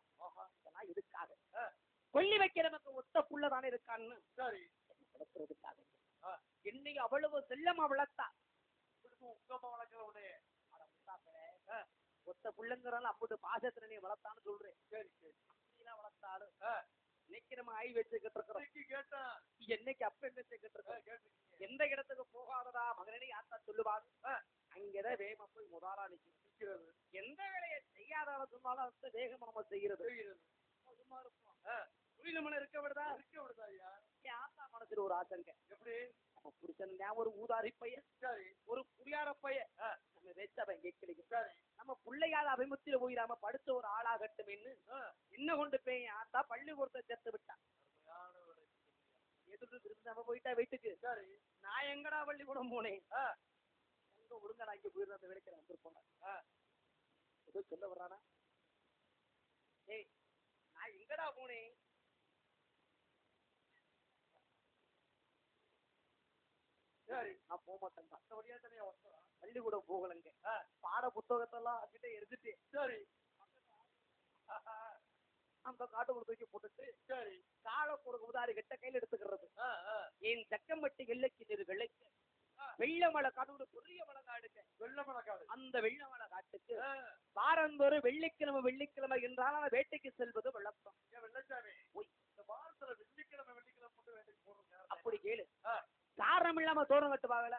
இதெல்லாம் எதுக்காக கொல்லி வைக்கிற நமக்கு ஒத்த புள்ளதானே இருக்கான்னு சரி வளர்க்கறதுக்காக என்னை அவ்வளவு செல்லமா வளர்த்தா உங்கம்மா வளர்க்கிறவனே ஒத்த புள்ளங்கிறாலும் அப்படி பாசத்துல நீ வளர்த்தான்னு சொல்றேன் சரி சரி அப்படிலாம் வளர்த்தாலும் இன்னைக்கு நம்ம ஆய் வச்சுக்கிட்டு இருக்கிறோம் கேட்டா என்னைக்கு அப்ப என்ன வச்சுக்கிட்டு இருக்கோம் எந்த இடத்துக்கு போகாதடா மகனே யாத்தா சொல்லுவாங்க அங்கதான் வேகமா போய் முதலா நிக்கிறது எந்த வேலையை செய்யாத சொன்னாலும் அந்த வேகமா நம்ம செய்யறது சும்மா இருப்போம் புரியல இருக்க விடுதா ஐயா என் ஆத்தா மனசுல ஒரு ஆசங்க எப்படி நம்ம புருஷன் ஒரு ஊதாரி பையன் ஒரு புரியார பையன் நம்ம வெச்சவன் கேட்கலைங்க நம்ம பிள்ளையாத அபிமுத்தில போயிடாம படுத்த ஒரு ஆளாகட்டும் என்ன கொண்டு போய் ஆத்தா பள்ளிக்கூடத்தை சேர்த்து விட்டான் எதிர்த்து திரும்பி நம்ம போயிட்டா வீட்டுக்கு நான் எங்கடா பள்ளிக்கூடம் போனேன் எங்க ஒழுங்கா நான் இங்க போயிடுற அந்த வேலைக்கு வந்துருப்போம் ஏதோ சொல்ல வர்றானா ஏய் நான் எங்கடா போனேன் நான் போக மாட்டேன் மற்றபடியா தனியா பள்ளிக்கூடம் போகலங்க பாட புத்தகத்தெல்லாம் கிட்ட எடுத்துட்டு சரி அந்த காட்டு தூக்கி போட்டுட்டு சரி கால ஒரு உதாரி கிட்ட கையில எடுத்துக்கிறது என் சக்கம்பட்டி எல்லைக்கு நீர்களை வெள்ளமலை காடு பெரிய மலை காடுங்க வெள்ளமலை காடு அந்த வெள்ளமலை காட்டுக்கு வாரந்தோறும் வெள்ளிக்கிழமை என்றால் வேட்டைக்கு செல்வது வழக்கம் வெள்ளச்சாமி இந்த வாரத்துல வெள்ளிக்கிழமை மட்டும் வேட்டைக்கு போடுங்க அப்படி கேளு காரணம் இல்லாம தோரம் கட்டுவாங்கல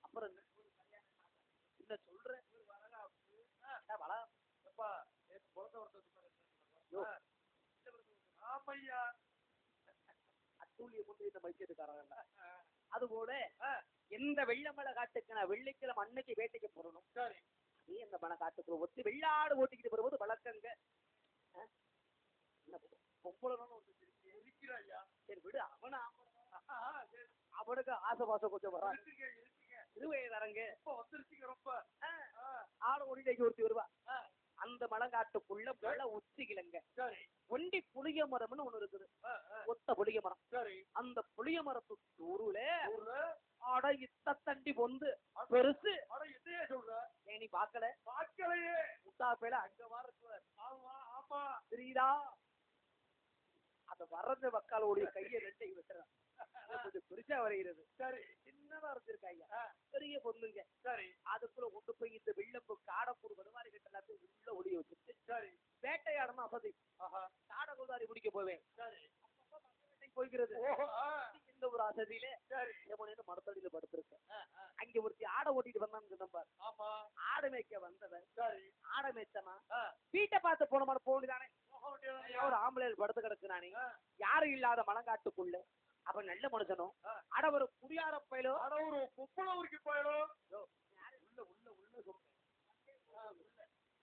அப்புறம் என்ன சொல்றேன் அதுபோல எந்த வெள்ளமலை காட்டுக்கு நான் வெள்ளிக்கிழமை அன்னைக்கு வேட்டைக்கு போறணும் அதே அந்த மலை காட்டுக்குள்ள ஒத்து வெள்ளாடு ஓட்டிக்கிட்டு வரும்போது வழக்கங்க சரி விடு அவனுக்கு ஆசை பாசம் கொஞ்சம் வராது இருவயதாரங்க ரொம்ப ஆடு ஓடிட்டு ஒருத்தி வருவா அந்த மலங்காட்டுக்குள்ள மழ உச்சிகிலங்க ஒண்டி புளிய மரம்னு ஒண்ணு இருக்குது ஒத்த புளிய மரம் அந்த புளிய மரத்து ஊருல ஆட இத்த தண்டி பொந்து பெருசு நீ பாக்கலையே முட்டா பேல அங்க வாரத்துவார் ஆமா தெரியுதா அத வர்றது வக்காலோடைய கையை ரெட்டை விட்டுறான் கொஞ்சம் பெருசா வரைகிறது சரி சின்னதா இருந்திருக்காங்க பெரிய பொண்ணுங்க சரி அதுக்குள்ள கொண்டு போய் இந்த வெள்ளம்பு காடக்கூடு வருவாரி கிட்ட எல்லாத்தையும் உள்ள ஒளிய வச்சுட்டு சரி வேட்டையாடணும் அசதி காட கூதாரி பிடிக்க போவேன் சரி போய்கிறது இந்த ஒரு அசதியில சரி மரத்தடியில படுத்திருக்கேன் அங்க ஒருத்தி ஆடை ஓட்டிட்டு வந்தான்னு சொன்னார் ஆமா ஆடை மேய்க்க வந்தவன் சரி ஆடை மேய்ச்சனா வீட்டை பார்த்து போன மாதிரி போகணுதானே ஒரு ஆம்பளை படுத்து கிடக்குறானே யாரும் இல்லாத மலங்காட்டுக்குள்ள அப்ப நல்ல மனுஷனும் அட ஒரு குடியார பயலோ அட ஒரு பொம்பளை பயலோ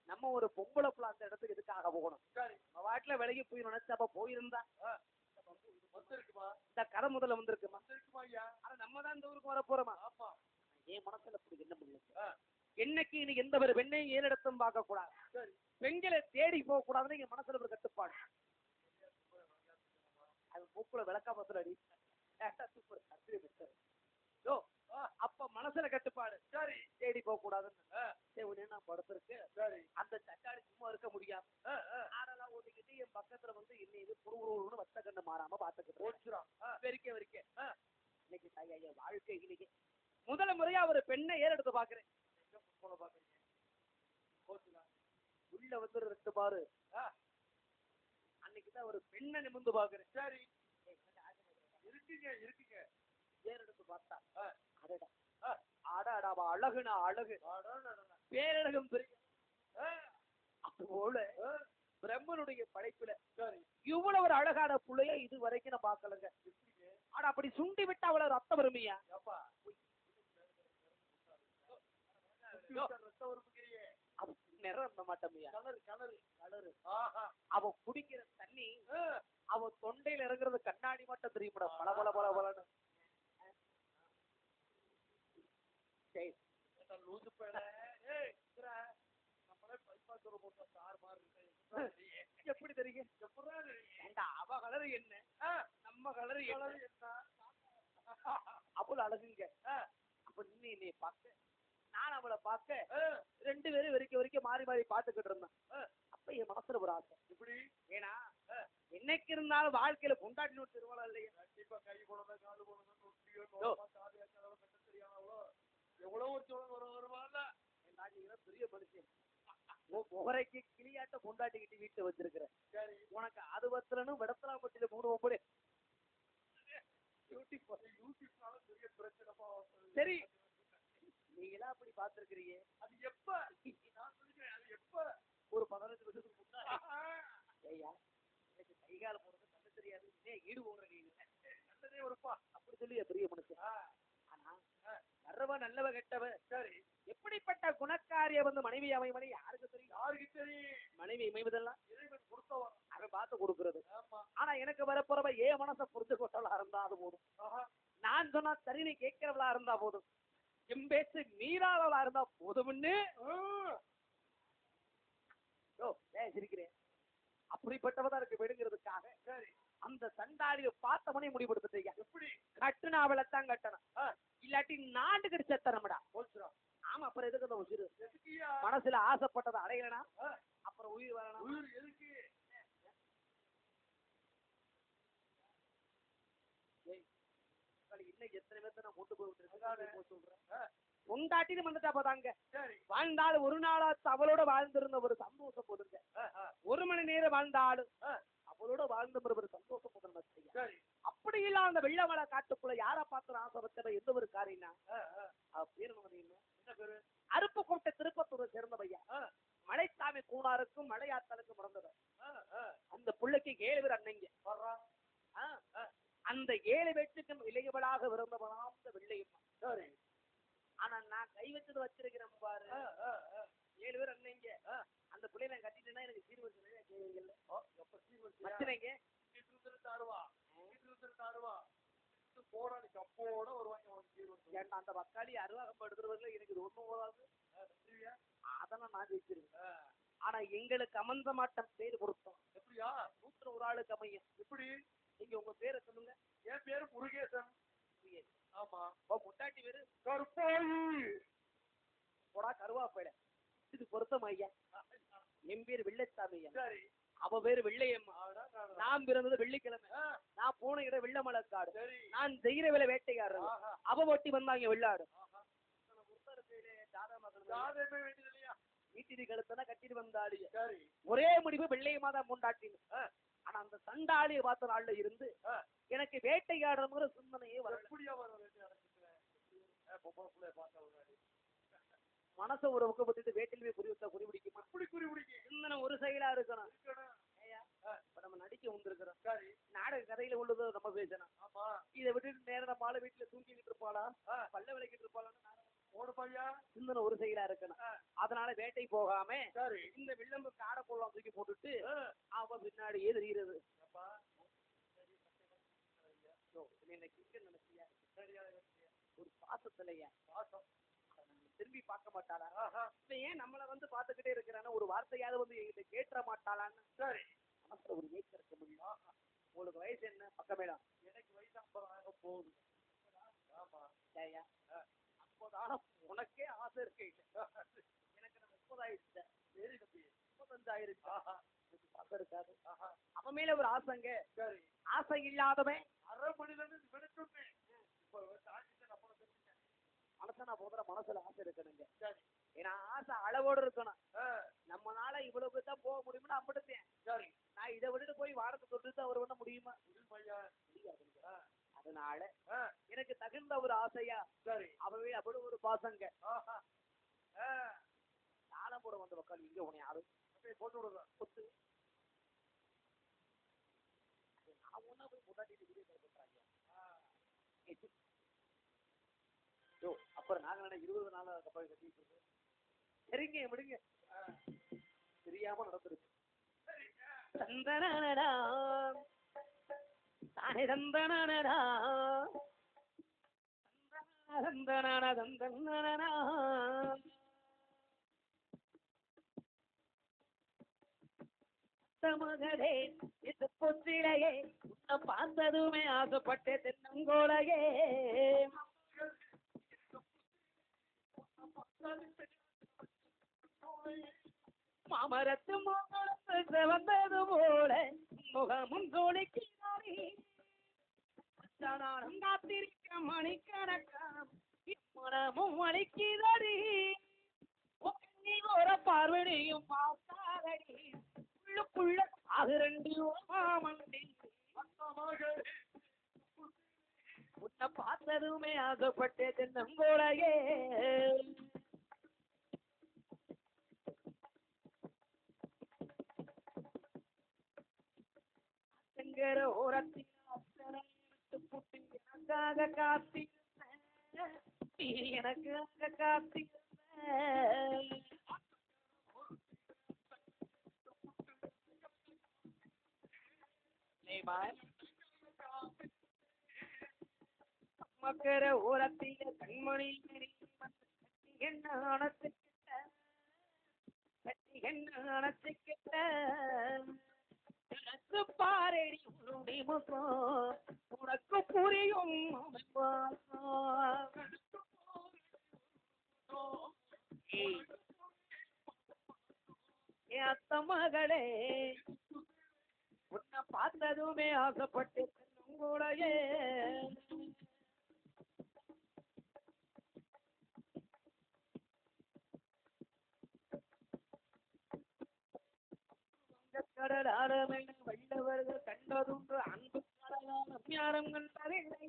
நம்ம ஒரு பொம்பளை புள்ள அந்த இடத்துக்கு எதுக்காக போகணும் நம்ம வாட்டில விலகி போய் நினைச்சப்ப போயிருந்தா இந்த கரை முதல்ல வந்திருக்குமா ஆனா நம்ம தான் இந்த ஊருக்கு வர போறோமா என் மனசுல என்ன முடியல என்னைக்கு நீ எந்த ஒரு பெண்ணையும் ஏனிடத்தும் பார்க்க கூடாது பெண்களை தேடி போக கூடாதுன்னு எங்க மனசுல ஒரு கட்டுப்பாடு அது மூக்குல விளக்காமத்துல அடி அப்ப மனசுல கட்டுப்பாடு சரி தேடி போக கூடாதுன்னு நான் படுத்திருக்கு சரி அந்த தக்காளி சும்மா இருக்க முடியாது ஆடெல்லாம் ஓட்டிக்கிட்டு என் பக்கத்துல வந்து இன்னைக்கு புருன்னு வத்த கண்ணு மாறாம பாத்துக்கிட்டு வெறிக்க இன்னைக்கு ஐயா வாழ்க்கை இன்னைக்கு முதல் முறையா ஒரு பெண்ணை ஏறெடுத்து பாக்குறேன் உள்ள வந்து ரெண்டு பாரு அன்னைக்குதான் ஒரு பெண்ணை நிமிர்ந்து பாக்குறேன் சரி இருக்குங்க ஏறெடுத்து பார்த்தா அடடா அழகுனா அழகு பேரழகும் அதுபோல பிரம்மனுடைய படைப்புல இவ்வளவு ஒரு அழகான புள்ளைய இது வரைக்கும் நான் பாக்கலங்க ஆனா அப்படி சுண்டி விட்டு அவ்வளவு ரத்தம் வருமையா நிறம் மாட்டோமையா அவ குடிக்கிற தண்ணி அவ தொண்டையில இறங்குறது கண்ணாடி மட்டும் தெரியுமா பல பல பல பலன்னு லூசு பேல நம்மளே பைப்பாத்துற போட்ட சார் மாதிரி எப்படி தெரியும்? ஏண்டா அவ கலர் என்ன, நம்ம கலர் என்ன? அவ்வளவு அழகுங்க. அப்ப நீ என்னைய பார்க்க, நான் அவளை பார்க்க, 2 பேரும் வரைக்கும் மாறி மாறி பார்த்துக்கிட்டு இருந்தேன். அப்ப என் மனசுல ஒரு ஆசை. இப்படி ஏன்னா என்னைக்கு இருந்தாலும் வாழ்க்கையில கொண்டாடி திருவாளா இல்லையா? கண்டிப்பா கை குழந்தை காது குழந்தை எவ்வளவு வருவாங்க. பெரிய மனுஷன் முகரைக்கு கிளியாட்ட கொண்டாட்டிக்கிட்டு வீட்டுல வச்சிருக்கிறேன். உனக்கு அது வத்தலன்னு விடத்தலாம்பட்டியில 3 ஒம்பது. சரி நீங்களா அப்படி பாத்துருக்கிறீங்க. அது எப்ப நான் சொல்லிக்கிறேன், அது எப்ப ஒரு 15 வருஷத்துக்கு முன்னாடி. ஐயா எனக்கு கைகால போறது நல்ல தெரியாது, ஈடு போடுற நல்லதே ஒருப்பா அப்படி சொல்லி பெரிய மனுஷன். ஆனா வர்றவ நல்லவ கெட்டவ. சரி எப்படிப்பட்ட குணக்காரிய வந்து மனைவி அமைவதை யாருக்கு தெரியும்? யாருக்கு தெரியும்? மனைவி அமைவதெல்லாம் இறைவன் கொடுத்தவன், அவன் பார்த்து கொடுக்கறது. ஆனா எனக்கு வரப்போறவ ஏன் மனசை புரிஞ்சு கொட்டவளா இருந்தா அது போதும். நான் சொன்னா சரின்னு கேட்கிறவளா இருந்தா போதும், என் பேச்சு மீறாதவளா இருந்தா போதும்னு சிரிக்கிறேன். அப்படிப்பட்டவதான் இருக்கு விடுங்கிறதுக்காக அந்த சண்டாளியை பார்த்த மணி முடிவெடுத்துட்டீங்க. எப்படி கட்டுனா அவளைத்தான் கட்டணும், இல்லாட்டி நாண்டு கடிச்ச தரமடா. ஆமா அப்புறம் எதுக்கு அந்த உயிர்? மனசுல ஆசைப்பட்டதை அடையலனா அப்புறம் உயிர் வரணும். உயிர் எதுக்கு? இன்னைக்கு எத்தனை பேர்த்த நான் கொண்டு போய் சொல்றேன். கொண்டாட்டின்னு வந்துட்டா போதாங்க. வாழ்ந்தாலும் ஒரு நாளாச்சு அவளோட வாழ்ந்திருந்த ஒரு சந்தோஷம் போடுங்க. 1 மணி நேரம் வாழ்ந்தாலும் அவளோட வாழ்ந்த ஒரு சந்தோஷம் போடுங்க. அப்படி இல்ல அந்த வெள்ளமலை காட்டுக்குள்ள யார பார்த்து ஆசை வச்சவ எந்த ஒரு காரியம் பேரு என்ன பேரு? அருப்புக்கோட்டை திருப்பத்தூரை சேர்ந்தவையா. மலைசாமி கூடாருக்கும் மலையாத்தலுக்கும் பிறந்தவர். அந்த பிள்ளைக்கு 7 பேர் அன்னைங்க. அந்த 7 பேற்றுக்கும் இளையவளாக விருந்தவளாம் அந்த வெள்ளையம்மா. ஆனா நான் கை வச்சது வச்சிருக்கிறேன் பாரு, 7 பேர் அன்னைங்க. அந்த பிள்ளைய நான் கட்டிட்டேன்னா எனக்கு சீர்வரிசை அந்த வக்காளி அருவாகம் எடுத்துறதுல எனக்கு ஒண்ணும் போதாது. அதெல்லாம் நான் வச்சிருக்கேன். ஆனா எங்களுக்கு அமர்ந்த மாட்டம் பேரு பொருத்தம். எப்படியா 101 ஆளுக்கு அமையும். எப்படி நீங்க உங்க பேரை சொல்லுங்க. என் பேரு முருகேசன். ஆமா முட்டாட்டி பேரு கருப்பாயி. போடா கருவாப்பேட, இது பொருத்தம் ஐயா. என் பேரு வெள்ளச்சாமி. சரி அவ பேரு வெள்ளையம்மா. நான் பிறந்தது வெள்ளிக்கிழமை. நான் போன இடம் வெள்ளமலக்காடு. நான் செய்கிற வேலை வேட்டைக்காரர். அவ ஒட்டி வந்தாங்க வெள்ளாடு. வீட்டிற்கு கழுத்தனா கட்டிட்டு வந்தாடி. ஒரே முடிவு வெள்ளையம்மா தான் கொண்டாட்டின்னு. ஆனா அந்த சண்டாளியை பார்த்த நாள்ல இருந்து எனக்கு வேட்டைக்காடுற சிந்தனையே வர. மனச ஒரு பக்கம் பத்திட்டு வேட்டிலுமே குறி பிடிக்கும். அப்படி குறி பிடிக்கும். சிந்தனை ஒரு சைடா இருக்கணும். இப்ப நம்ம நடிக்க வந்திருக்கிறோம். நாடக கதையில உள்ளது நம்ம பேசணும். இதை விட்டுட்டு நேரம் மாலை வீட்டுல தூங்கிட்டு இருப்பாளா, பல்ல விளக்கிட்டு இருப்பாளா, சிந்தனை ஒரு சைடா இருக்கணும். அதனால வேட்டை போகாம இந்த வில்லம்பு காடை கொள்ளலாம் தூக்கி போட்டுட்டு அவ பின்னாடியே தெரிகிறது. ஒரு பாசத்திலையா பாசம் திரும்பி பார்க்க மாட்டாளா? ஏன் நம்மள வந்து பாத்துக்கிட்டே இருக்கிறான்னு ஒரு வார்த்தையாவது வந்து எங்கிட்ட கேட்ற மாட்டாளான்னு சரி மனசுல ஒரு ஏக்கம் இருக்க முடியும். உங்களுக்கு வயசு என்ன? பக்கமேடா. எனக்கு வயசு 50 போகுது. ஆமா அப்போதான உனக்கே ஆசை இருக்கு. எனக்கு 30 ஆயிடுச்சு. சரி தம்பி 35 ஆயிடுச்சு. ஆசை இருக்காது. அவன் மேல ஒரு ஆசைங்க. சரி ஆசை இல்லாதவன் அரை மணில இருந்து விடுச்சுட்டேன். மனசனா போதுற மனசுல ஆசை இருக்கணுங்க. ஏன்னா ஆசை அளவோடு இருக்கணும். நம்மளால இவ்வளவு தான் போக முடியும்னு அப்படித்தேன். சரி நான் இதை விட்டுட்டு போய் வாரத்தை தொட்டு அவர் பண்ண முடியுமா? அதனால எனக்கு தகுந்த ஒரு ஆசையா சரி அவவே அப்படி ஒரு பாசங்க. தாளம் போட வந்த மக்கள் இங்க உன யாரும் போட்டு விடுற கொத்து ஒன்னா போய் முன்னாடி அப்புறம் நாங்க 20 நாள் கப்பல் கட்டிட்டு இருக்கோம். சரிங்க விடுங்க, தெரியாம நடந்துருக்கு. தந்தனடா தானே தந்தனடா தந்தனடா தந்தனடா மகளே இது பொத்திலையே உன்னை பார்த்ததுமே ஆசைப்பட்டே தென்னங்கோலையே மாமரத்து மோகத்து வந்தது போல முகமும் தோணிக்கிறாரே நானும் காத்திருக்க மணிக்கணக்கா மனமும் வலிக்கிறடி நீ ஒரு பார்வடியும் பார்த்தாரடி உள்ளுக்குள்ள ஆகுரண்டி மாமண்டி உன்னை பார்த்ததுமே ஆசைப்பட்டே தென்னங்கோலையே ஓரத்தில் எனக்காக காத்திருந்த எனக்காக காத்திருந்த மக்கர ஓரத்தில கண்மணி என்ன அணைச்சுக்கிட்ட கட்டி என்ன அணைச்சுக்கிட்ட எனக்கு பாரடி உன்னுடைய முகம் உனக்கு புரியும் அத்த மகளே உன்னை பார்த்ததுமே ஆசைப்பட்டு உங்களையே கடலாரமென வல்லவர்கள் கண்டதுண்டு அன்பு கடலாரம் யாரும் கண்டதில்லை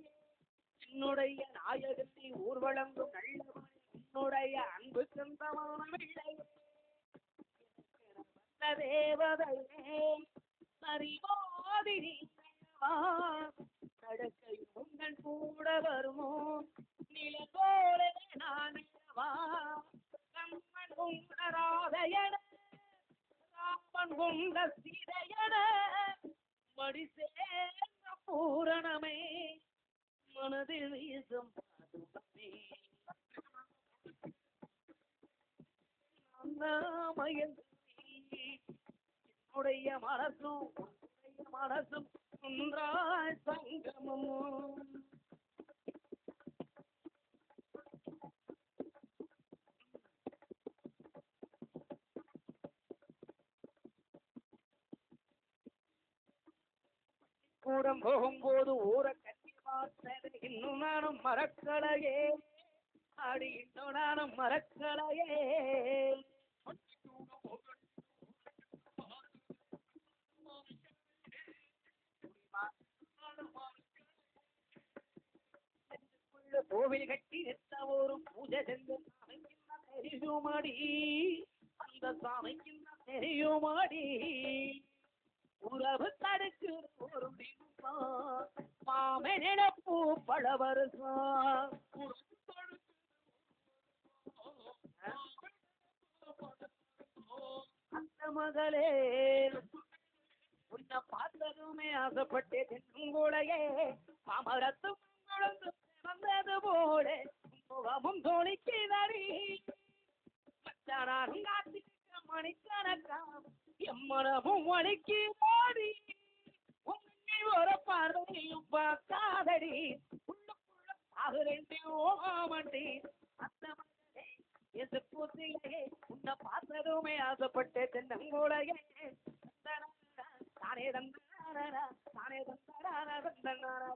என்னுடைய நாயகத்தை ஊர்வலங்கும் நல்லவன் உன்னுடைய அன்பு சொந்தமான பிள்ளை தேவதையே அறிவாதிரி நடக்கை உங்கள் கூட வருமோ நில போல நான் கம்மன் உணராதையன ராமன் உண்ட சிறையன மடி சேர்ந்த பூரணமே மனதில் வீசும் பாதுமே என்னுடைய மனசும் மனசும் ஒன்றாய் சங்கமும் கூடம் போகும்போது ஊரை கட்டி பார்த்தது இன்னும் நானும் மறக்கலையே அடி இன்னும் நானும் மறக்கலையே கோவில் கட்டி நிற்ற ஒரு பூஜை செஞ்சு சாமிக்கு தெரியுமாடி அந்த சாமிக்கு தெரியுமாடி உறவு தடுக்கு ஒரு மாமே நினைப்பு பல வருஷம் அந்த மகளே உன்னை பார்த்ததுமே ஆசைப்பட்டே தென்னுங்கூடையே மாமரத்து வந்தது போல முகமும் தோணிக்கிறடி மச்சானாரும் காத்திருக்க மணிக்கணக்கா எம்மனமும் வலிக்கு மாறி உன்னை ஒரு பார்வையும் பார்க்காதடி உள்ளுக்குள்ள ஆகுரண்டி ஓமாமண்டி அந்த மகளே எது பூத்திலே உன்னை பார்த்ததுமே ஆசைப்பட்டே தென்னங்கூடையே தானே தந்தானா தானே தந்தானா தந்தானா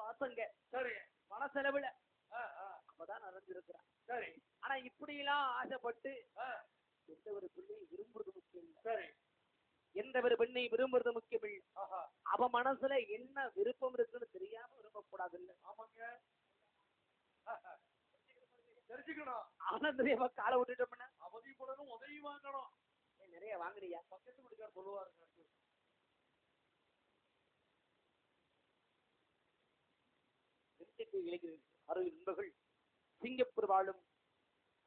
ஆசங்க சரி மனசெலவுல அவதான் நடந்திருக்கிறான் சரி ஆனா இப்படி எல்லாம் ஆசைப்பட்டு எந்த ஒரு பெண்ணை விரும்புறது முக்கியம் சரி எந்த ஒரு பெண்ணை விரும்புறது முக்கியம் அவ மனசுல என்ன விருப்பம் இருக்குன்னு தெரியாம விரும்பக்கூடாது இல்ல ஆமாங்க தெரிஞ்சுக்கணும் ஆனந்தரியமா காலை விட்டுட்டோம்னா அவதி போடணும் உதவி வாங்கணும் நிறைய வாங்குறியா பக்கத்து வீட்டுக்கார சொல்லுவாரு அருள் நண்பர்கள் சிங்கப்பூர் வாழும்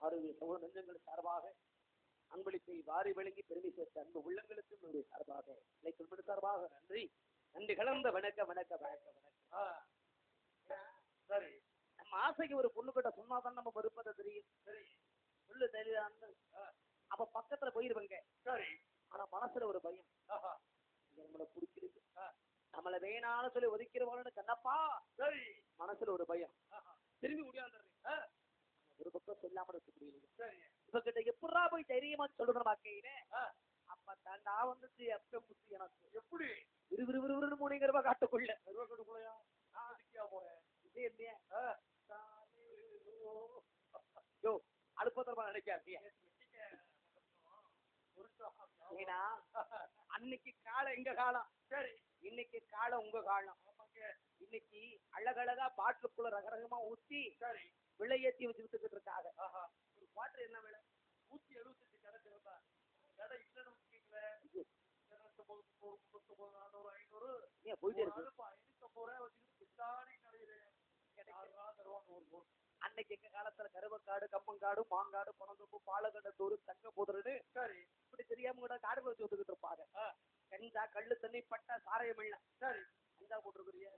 அருள் சமூக நெஞ்சங்கள் சார்பாக அன்பளிப்பை வாரி வழங்கி பெருமை சேர்த்த அன்பு உள்ளங்களுக்கும் ஒரு சார்பாக இலைக்குள் சார்பாக நன்றி நன்றி கலந்த வணக்க வணக்க வணக்க வணக்கம் சரி நம்ம ஆசைக்கு ஒரு பொண்ணு கிட்ட சொன்னாதான் நம்ம மறுப்பதை தெரியும் சரி சொல்லு தைரியம். அப்ப பக்கத்துல போயிருவங்க. சரி. ஆனா மனசுல ஒரு பயம். ஆஹா. நம்மள பிடிக்கிறது, நம்மள வேணாலும் சொல்லி ஒதுக்கிறவங்களோட கண்ணப்பா. சரி. மனசுல ஒரு பயம். திரும்பி முடியாந்துடுறேன். ஒரு பக்கம் சொல்லாம இருக்க முடியல. சரி. இவகிட்ட எப்படா போய் தைரியமா சொல்லுற வாக்கையில அப்ப தாண்டா வந்துச்சு எப்ப புத்தி எனக்கு. எப்படி விறுவிறுவிறுன்னு மூணிங்கிறவ காட்டுக்குள்ள கட்டுக்குள்ளையா போறேன். இதே இல்லையா யோ அழுப்பத்தரமா நினைக்காதியா. ஏன்னா அன்னைக்கு காலம் எங்க காலம். சரி. இன்னைக்கு காலம் உங்க காலம். இன்னைக்கு அழகழகா பாட்டுக்குள்ள ரகரகமா ஊத்தி சரி விலையேற்றி வச்சு விட்டுக்கிட்டு இருக்காங்க. ஒரு பாட்டு என்ன விலை? 175 கடை திறந்தா கடை இல்லைன்னு வச்சுக்கீங்களே. 239, 400, 500 ஏன் போயிட்டே இருக்கு. அன்னைக்கு எங்க காலத்துல கருவக்காடு, கம்மங்காடு, மாங்காடு, பனந்தோப்பு, பாலகண்டத்தூர், தங்க புதருன்னு சரி இப்படி தெரியாம கூட காடு வச்சு வந்துகிட்டு இருப்பாங்க. கஞ்சா, கள்ளு தண்ணி, பட்டா, சாராயம் இல்ல. சரி கஞ்சா போட்டுருக்குறிய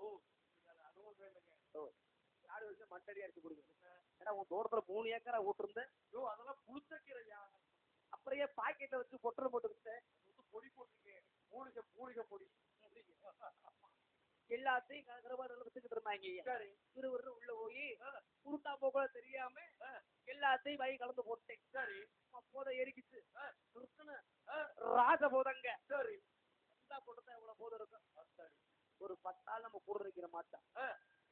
காடு வச்சு மட்டடியா எடுத்து கொடுக்குது. ஏன்னா உன் தோட்டத்துல 3 ஏக்கரா விட்டுருந்தேன். அதெல்லாம் புழுத்தக்கீரையா. அப்படியே பாக்கெட்ல வச்சு பொட்டல் போட்டு விட்டேன். பொடி போட்டிருக்கேன். மூலிகை பொடி எல்லாத்தையும் வச்சுக்கிட்டு இருந்தாங்க. சரி இருவரு உள்ள போய் உருட்டா போக தெரியாம எல்லாத்தையும் வாங்கி கலந்து போட்டேன். சரி போதை எரிக்கிச்சு ராஜ போதங்க. சரி கஞ்சா போட்டுதான் எவ்வளவு போதை இருக்கும். ஒரு 10 ஆள் நம்ம கூட இருக்கிற மாட்டோம்.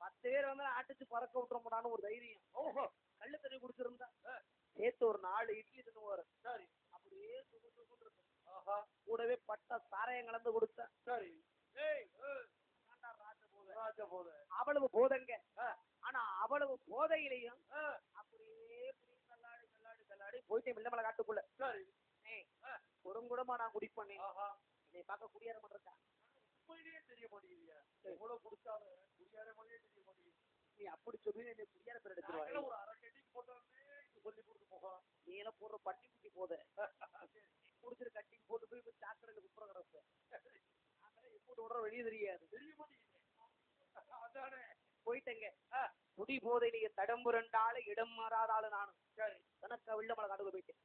10 பேர் வந்து அடிச்சு பறக்க விட்டுறோம்டான்னு ஒரு தைரியம். ஓஹோ கள்ளு தண்ணி குடிச்சிருந்தா சேர்த்து ஒரு 4 இட்லி தின்னுவாரு. சரி அப்படியே கூடவே பட்டா சாராயம் கலந்து கொடுத்தா. சரி அவ்வளவு போதைங்க. ஆனா அவ்வளவு போதையிலையும் அப்படியே கல்லாடி கல்லாடி கல்லாடி போயிட்டே வெள்ளமலை காட்டுக்குள்ள. சரி குடங்குடமா நான் குடிப்பேன். என்னை பார்க்க குடியார மாட்டேன். தெரிய மாட்டேங்குது. எவ்வளவு குடிச்சாலும் குடியார மாதிரியே தெரிய மாட்டேங்குது. நீ அப்படி சொல்லி என்னை குடியார பேர் எடுத்துருவாங்க. ஒரு அரை கட்டி போட்டு சொல்லி கொடுத்து போகலாம். நீ எல்லாம் போடுற பட்டி குட்டி போத குடிச்சிட்டு கட்டி போட்டு போய் சாக்கடையில குப்புற கிடப்பு. எப்படி விடுற வெளியே தெரியாது. தெரிய மாட்டேங்குது. அதானே போயிட்டேங்க. குடி போதையிலேயே தடம்புரண்டால இடம் மாறாதால நானும். சரி கணக்கா வெள்ளமலை காட்டுக்கு போயிட்டேன்.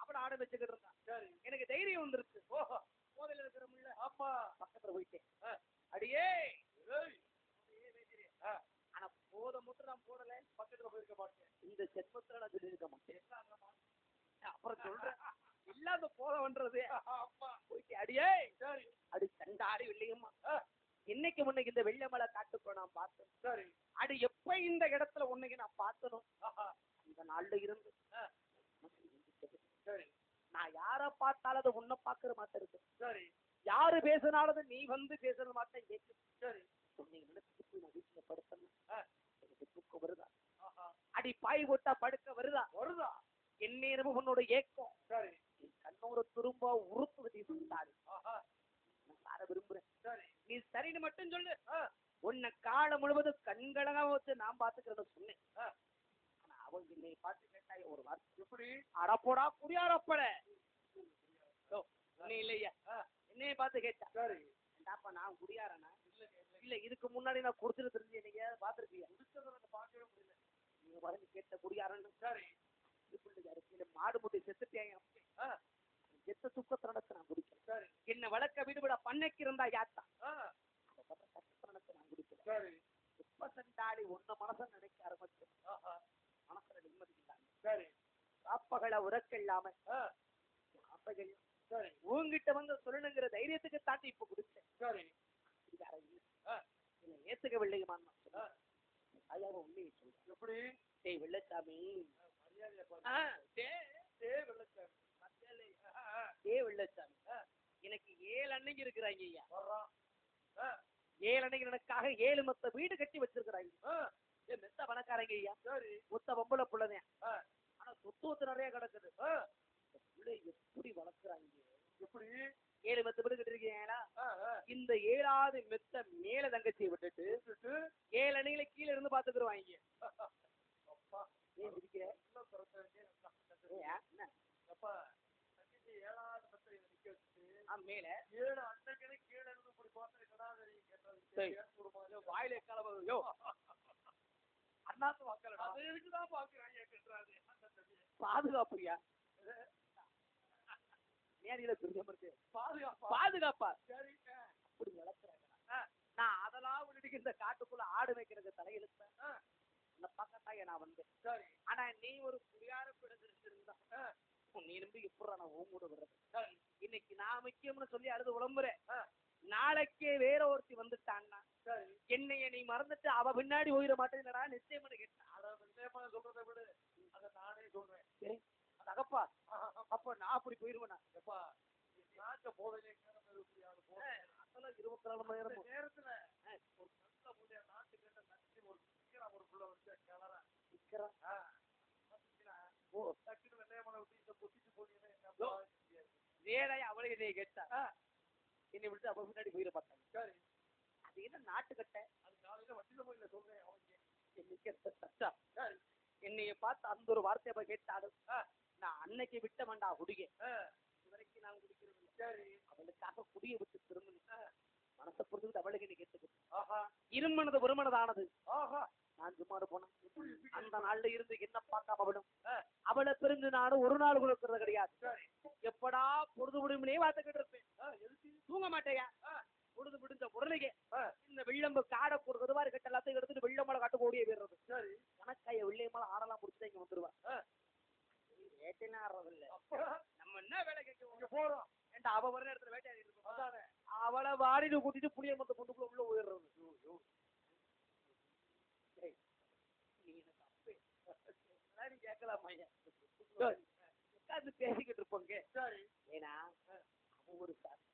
அப்புறம் ஆட வச்சுக்கிட்டு இருந்தான். சரி எனக்கு தைரியம் வந்துருச்சு. ஓஹோ போதையில இருக்கிறோம்ல. அப்பா பக்கத்துல போயிட்டேன். அடியே ஆனா போதை மட்டும் நான் போடல. பக்கத்துல போயிருக்க மாட்டேன். இந்த சென்மத்துல நான் சொல்லியிருக்க மாட்டேன். அப்புறம் சொல்றேன் இல்லாத போதை பண்றது. போயிட்டு அடியே அடி தண்டாடி வெள்ளையம்மா என்னைக்கு முன்னைக்கு இந்த வெள்ளமலை காட்டுக்குள்ள நான் பார்த்தேன். சரி அது எப்ப இந்த இடத்துல உன்னைக்கு நான் பார்த்தனும் அந்த நாள்ல இருந்து சரி நான் யார பார்த்தாலும் அதை உன்னை பாக்குற மாட்டேன் இருக்கு. சரி யாரு பேசினாலும் நீ வந்து பேசுற மாட்டேன் கேட்கு. சரி நான் வீட்டுல படுத்தணும். எனக்கு தூக்கம் வருதா? அடி பாய் போட்டா படுக்க வருதா? வருதா என் நேரமும் உன்னோட ஏக்கம். சரி கண்ணோட திரும்ப உறுப்பு வச்சு சொல்லிட்டாரு. நான் விரும்புறேன். சரி நீ சரின்னு மட்டும் சொல்லு. உன்னை காலம் முழுவதும் கண்களா வச்சு நான் பாத்துக்கிறத சொன்னேன். ஆனா அவங்க என்னை பார்த்து கேட்டாங்க ஒரு வார்த்தை. எப்படி அடப்போடா குடியாரப்பட இல்லையா என்னைய பார்த்து கேட்டா. சரி ஏண்டாப்பா நான் குடியாரனா? இல்ல இதுக்கு முன்னாடி நான் குடிச்சிட்டு தெரிஞ்சு நீங்க பாத்துருக்கீங்க. பார்க்கவே முடியல. நீங்க வரைஞ்சு கேட்ட குடியாரன்னு. சரி மாடு முட்டி செத்துட்டேன். எத்த துக்கத்தை நடத்த நான் குடிக்கிறேன். சரி என்ன வழக்க விடுபட பண்ணைக்கு இருந்தா யாத்தா நடத்த நான் குடிக்கிறேன். சரி எப்ப சென்றாடி ஒன்ன மனச நினைக்க ஆரம்பிச்சு மனசுல நிம்மதி இல்லாம. சரி காப்பகளை உறக்க இல்லாம ஆசைகள். சரி உங்ககிட்ட வந்து சொல்லணுங்கிற தைரியத்துக்கு தாண்டி இப்ப குடிச்சேன். சரி ஏத்துக்கவில்லையுமா? ஐயாவை உண்மையை சொல்றேன். எப்படி டேய் வெள்ளச்சாமி வெள்ளச்சாமி எனக்கு 7 அன்னைக்கு இருக்கிறாங்க ஐயா. 7 அன்னைக்கு எனக்காக 7 மொத்த வீடு கட்டி வச்சிருக்கிறாங்க. மெத்த பணக்காரங்க ஐயா. மொத்த பொம்பளை புள்ளதான். ஆனா சொத்து நிறைய கிடக்குது. எப்படி வளர்க்குறாங்க? எப்படி 7 மெத்த வீடு கட்டிருக்கீங்களா? இந்த 7ஆவது மெத்த மேல தங்கச்சியை விட்டுட்டு 7 அன்னையில கீழே இருந்து பாத்துக்குருவாங்க. மேல 7 அன்னைக்கு கீழே இருந்து வாயில அண்ணாத்து வாக்கல அது இருக்குதான் பாக்குறாங்க கேக்குறாரு பாதுகாப்புயா நேரில துரிதமருக்கு பாதுகாப்பா பாதுகாப்பா சரி அப்படி வளர்க்குறாங்க நான் அதெல்லாம் விட்டுட்டு இந்த காட்டுக்குள்ள ஆடு வைக்கிறது தலையெழுத்தேன் இந்த பக்கத்தாய நான் வந்தேன் சரி ஆனா நீ ஒரு புரியாத பிடிச்சிருந்தா நீ நம்பி எப்படா நான் ஓம் கூட வர்றது இன்னைக்கு நான் முக்கியம்னு சொல்லி அழுது உழம்புறேன் நாளைக்கே வேற ஒருத்தி வந்துட்டான்னா என்னைய நீ மறந்துட்டு அவ பின்னாடி போயிட மாட்டேங்கடா நிச்சயமா கேட்டேன் அத நிச்சயமா சொல்றதை விடு அதை நானே சொல்றேன் சரி அகப்பா அப்ப நான் அப்படி போயிருவேனா எப்பா நாட்ட போதையிலே அதெல்லாம் 24 மணி நேரம் நேரத்துல ஒரு நல்ல முடிய நாட்டு கேட்ட நச்சு ஒரு சிக்கரா ஒரு புள்ள வந்து கிளறா சிக்கரா ஓ டக்குனு வெள்ளையமலை விட்டு இந்த பொத்திட்டு போனீங்கன்னா வேலையை அவளை என்னைய கேட்டா என்னை விட்டு அவ பின்னாடி போயிட மாட்டாங்க சரி அது என்ன நாட்டுக்கட்டை அது காலையில வண்டியில போய் சொல்றேன் அவங்க என்னைய பார்த்து அந்த ஒரு வார்த்தையை அவ கேட்டாலும் நான் அன்னைக்கு விட்ட வேண்டா குடிய இதுவரைக்கும் நான் குடிக்கிறது சரி அவளுக்காக குடிய விட்டு திரும்பணும் மனசை பொறுத்து அவளுக்கு நீ கேட்டுக்கிட்டு இருமனது ஒருமனதானது நான் சும்மா போனேன் அந்த நாள்ல இருந்து என்ன பார்க்காம அவளும் அவளை பிரிஞ்சு நானும் ஒரு நாள் கொடுக்கறது கிடையாது எப்படா பொழுது விடுமுனே வார்த்தைக்கிட்டு இருப்பேன் தூங்க மாட்டேயா பொழுது விடுஞ்ச உடனே இந்த வெள்ளம்பு காடை போடுறது மாதிரி கட்ட எல்லாத்தையும் எடுத்துட்டு வெள்ளமலை காட்டு ஓடியே போயிடுறது சரி கணக்காய வெள்ளையமலை ஆடெல்லாம் முடிச்சுட்டு இங்க வந்துருவா வேட்டையில ஆடுறது இல்ல நம்ம என்ன வேலை கேட்க போறோம் ஏன்டா அவ வர இடத்துல வேட்டையாடி இருக்கும் அவளை வாடிட்டு கூட்டிட்டு புளிய மத்த பொண்ணுக்குள்ள உள்ள போயிடுறது நீ கேட்கலாம் உட்காந்து பேசிக்கிட்டு இருப்போங்க சரி ஏன்னா அவன் ஒரு சாரி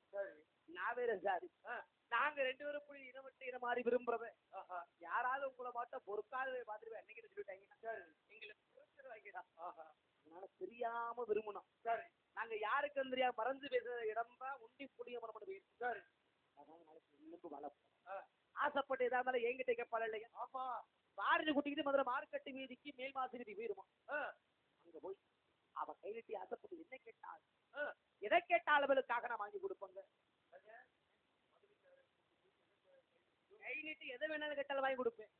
நான் வேற சாரி நாங்க 2 பேரும் புள்ளி இனவட்டு இன மாதிரி விரும்புறத யாராவது உங்களை பார்த்தா பொறுக்காத பார்த்துருவேன் என்னைக்கு சொல்லிட்டாங்கன்னா எங்களுக்கு வாங்கிடா அதனால தெரியாம விரும்பணும் சரி நாங்க யாருக்கும் தெரியாம மறந்து பேசுற இடம் தான் உண்டி புடிய மரம் சரி அதான் நாளைக்கு இன்னும் வளர்ப்போம் ஆசைப்பட்டு ஏதா இருந்தாலும் என்கிட்ட கேட்பாள் இல்லையா ஆமா வாரிஞ்சு குட்டிக்கிட்டு மதுரை மார்க்கெட்டு வீதிக்கு மேல் மாசி வீதி போயிருமா அங்க போய் அவ கையிட்டி ஆசைப்பட்டு என்ன கேட்டாள் எதை கேட்டாள் அவளுக்காக நான் வாங்கி கொடுப்பேங்க கை நீட்டி எதை வேணாலும் கேட்டாலும் வாங்கி கொடுப்பேன்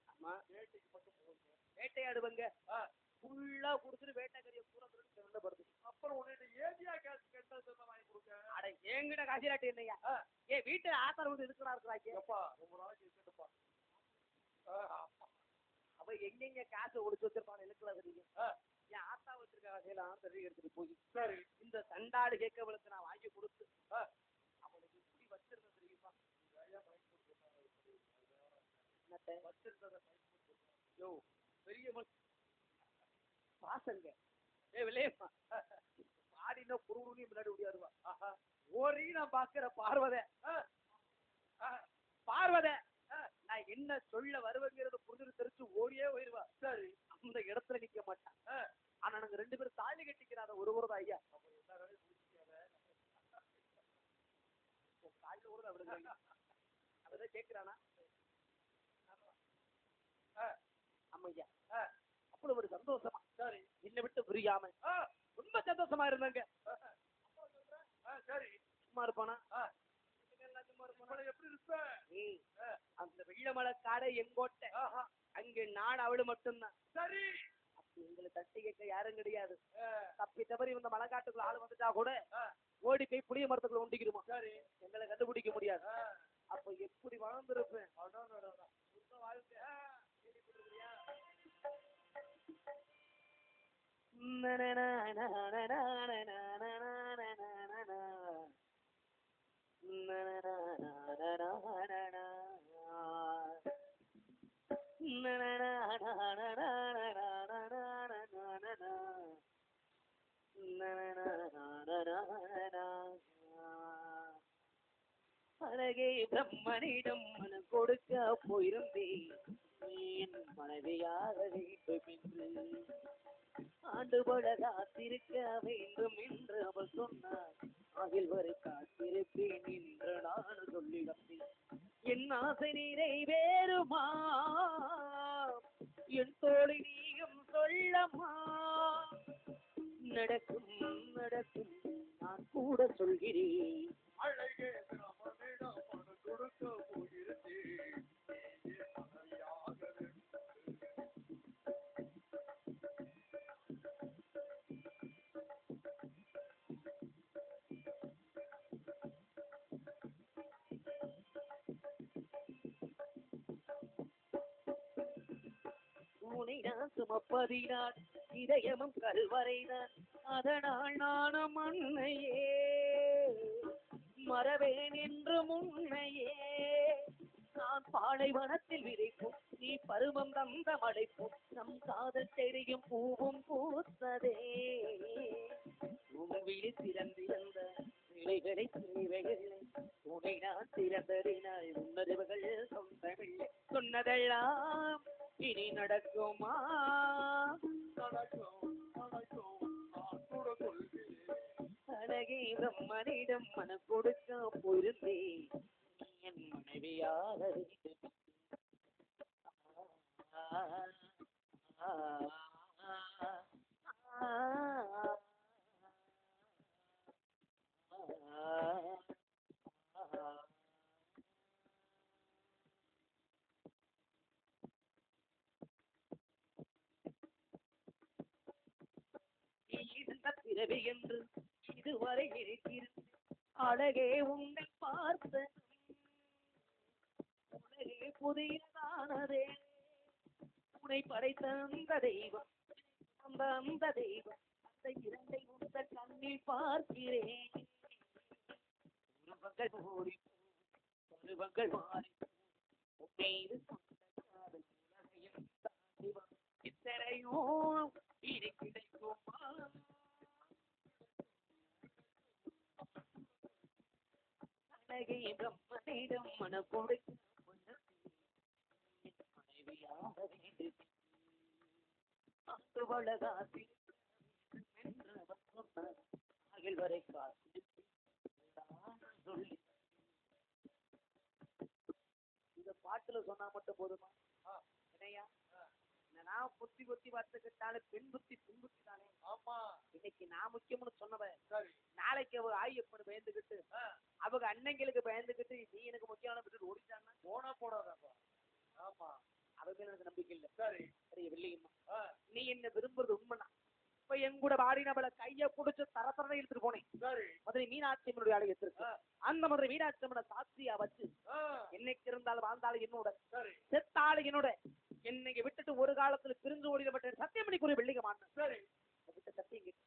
ஆமா வேட்டையாடுவங்க ஃபுல்லா குடுத்துட்டு வேட்டைக்கறியை பூரா திரண்டு அப்புறம் உன்கிட்ட ஏதியா கேஸ் கேட்டா வாங்கி கொடுக்க அட என்கிட்ட காசிலாட்டி என்னையா ஏன் வீட்டுல ஆத்தார வந்து இருக்கிறா இருக்கிறாங்க ரொம்ப நாளைக்கு இருக்கட்டுப்பா அவ எங்கெங்க காசை ஒழிச்சு வச்சிருப்பாங்க எனக்குலாம் தெரியும் என் ஆத்தா வச்சிருக்க காசையெல்லாம் தெரிய எடுத்துட்டு போய் சரி இந்த சண்டாடு கேட்கவளுக்கு நான் வாங்கி கொடுத்து அவளுக்கு இப்படி வச்சிருந்தேன் தெரியுமா யோ பெரிய பாசங்க விளையமா பாடின குருவுனி முன்னாடி ஓடியாருவா ஓடி நான் பாக்குற பார்வதை நான் என்ன சொல்ல வருவேங்கிறது புரிஞ்சு தெரிச்சு ஓடியே போயிருவா சரி அந்த இடத்துல நிக்க மாட்டான் ஆனா நாங்க 2 பேரும் தாலி கட்டிக்கிறாத ஒருவரதா ஐயா காலில் ஒரு அவதான் கேட்கிறானா ஆமையா அப்படி ஒரு சந்தோஷமா சரி என்னை விட்டு புரியாம ரொம்ப சந்தோஷமா இருந்தாங்க சரி சும்மா இருப்பானா எப்படி இருப்ப அந்த வெள்ளமலை காடை எங்கோட்டை அங்க நாடு அவளு மட்டும்தான் சரி அப்படி எங்களை தட்டி கேட்க யாரும் கிடையாது தப்பி தவறி இந்த மலைக்காட்டுக்குள்ள ஆள் வந்துட்டா கூட ஓடி போய் புளிய மரத்துக்குள்ள உண்டிக்கிடுமா சரி எங்களை கண்டுபிடிக்க முடியாது அப்ப எப்படி வாழ்ந்திருப்பேன் வாழ்க்கை அழகே பிரம்மனிடம் மனம் கொடுக்க போயிருந்தேன் என் மனைவியாக வேண்டும் என்று ஆண்டுபட காத்திருக்க வேண்டும் என்று அவள் சொன்னார் அதில் வரை காத்திருப்பேன் என்று நான் சொல்லிடப்பேன் என் ஆசை நிறைவேறுமா என் தோழி நீயும் சொல்லம்மா நடக்கும் நடக்கும் நான் கூட சொல்கிறேன் அழகே பிரம்மனிடம் மனம் கொடுக்க போயிருந்தேன் உனை நான் சுமப்பதினால் இதயமும் கல்வரைதான் அதனால் நானும் அன்னையே மறவேன் என்று முன்னையே நான் பாலைவனத்தில் விதைப்போம் நீ பருவம் தந்த மழைப்போம் நம் காதல் தெரியும் பூவும் பூத்ததே உன் விழி திறந்திருந்த விலைகளை தேவைகளை உனை நான் திறந்தறினாய் உன்னறிவுகள் சொந்தமில்லை சொன்னதெல்லாம் இனி நடக்குமா நடக்கும் நடக்கும் நான் கூட சொல்கிறேன் அழகே பிரம்மனிடம் மனம் கொடுக்க பொருந்தே என் மனைவியாக பிறவி என்று இதுவரை இருக்கிறது அழகே உன்னை பார்த்த உலகே புதியதானதே உன்னை படைத்த அந்த தெய்வம் அந்த தெய்வம் அந்த இரண்டை உந்த கண்ணில் பார்க்கிறேன் உருவங்கள் ஓடி உருவங்கள் மாறி உன்மீது உலகையும் இத்தனையோ இனி கிடைக்குமா அழகை பிரம்மனிடம் மனம் கொடுக்க மனைவியாக வேண்டும் அங்கு வளகாசி அகில் வரை காசி சொல்லி இந்த பாட்டுல சொன்னா மட்டும் போதுமா இணையா நான் புத்தி புத்தி பார்த்துக்கிட்டாலே பெண் புத்தி புத்தி தானே ஆமா இன்னைக்கு நான் முக்கியம்னு சொன்னவன் சரி நாளைக்கு அவ ஆயப்படு பயந்துகிட்டு அவங்க அண்ணங்களுக்கு பயந்துகிட்டு நீ எனக்கு முக்கியமான விட்டு ஓடிட்டான்னா போனா போடாதப்பா ஆமா அவங்க எனக்கு நம்பிக்கை இல்லை சரி சரி வெள்ளியம்மா நீ என்ன விரும்புறது உண்மைனா இப்ப என் கூட ஆடினவளை கைய புடிச்சு தரத்தரனை எடுத்துட்டு போனேன் சரி மதுரை மீனாட்சி அம்மனுடைய ஆலயத்திற்கு அந்த மதுரை மீனாட்சி அம்மனை சாட்சியா வச்சு என்னைக்கு இருந்தாலும் வாழ்ந்தாலும் என்னோட சரி செத்தாலும் என்னோட என்னைக்கு விட்டுட்டு ஒரு காலத்துல பிரிஞ்சு ஓடிடப்பட்ட சத்தியம் பண்ணிக்கூடிய வெள்ளிக்க மாட்டேன் சரி விட்ட சத்தியம்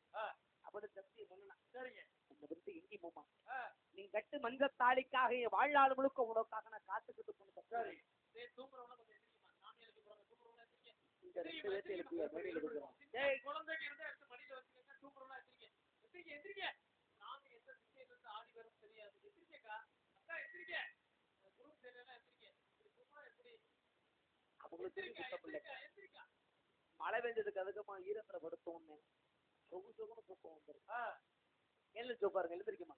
அப்படி சத்தியம் சொன்னா சரிங்க அந்த விட்டு எங்கி போமா நீ கட்டு மஞ்ச தாலிக்காக என் வாழ்நாள் முழுக்க உனக்காக நான் காத்துக்கிட்டு போனேன் சரி தூக்குறவன கொஞ்சம் இந்த ரெண்டு பேர்த்து எழுப்பியா மேடையில் கொடுக்குறோம் குழந்தைங்க இருந்தா எடுத்து மடியில வச்சுக்கோங்க தூக்குறவனா எந்திரிக்க எந்திரிக்க நாங்க எந்த திசையில இருந்து ஆடி வரும் தெரியாது எந்திரிக்கா அக்கா எந்திரிக்க குரு தெரியல எந்திரிக்க அவங்களுக்கு மழை பெஞ்சதுக்கு அதுக்கப்புறம் ஈரத்துல படுத்தோன்னு சொகுன்னு தூக்கம் வந்துடும் எழுந்திரிச்சு உட்காருங்க எழுந்திரிக்குமா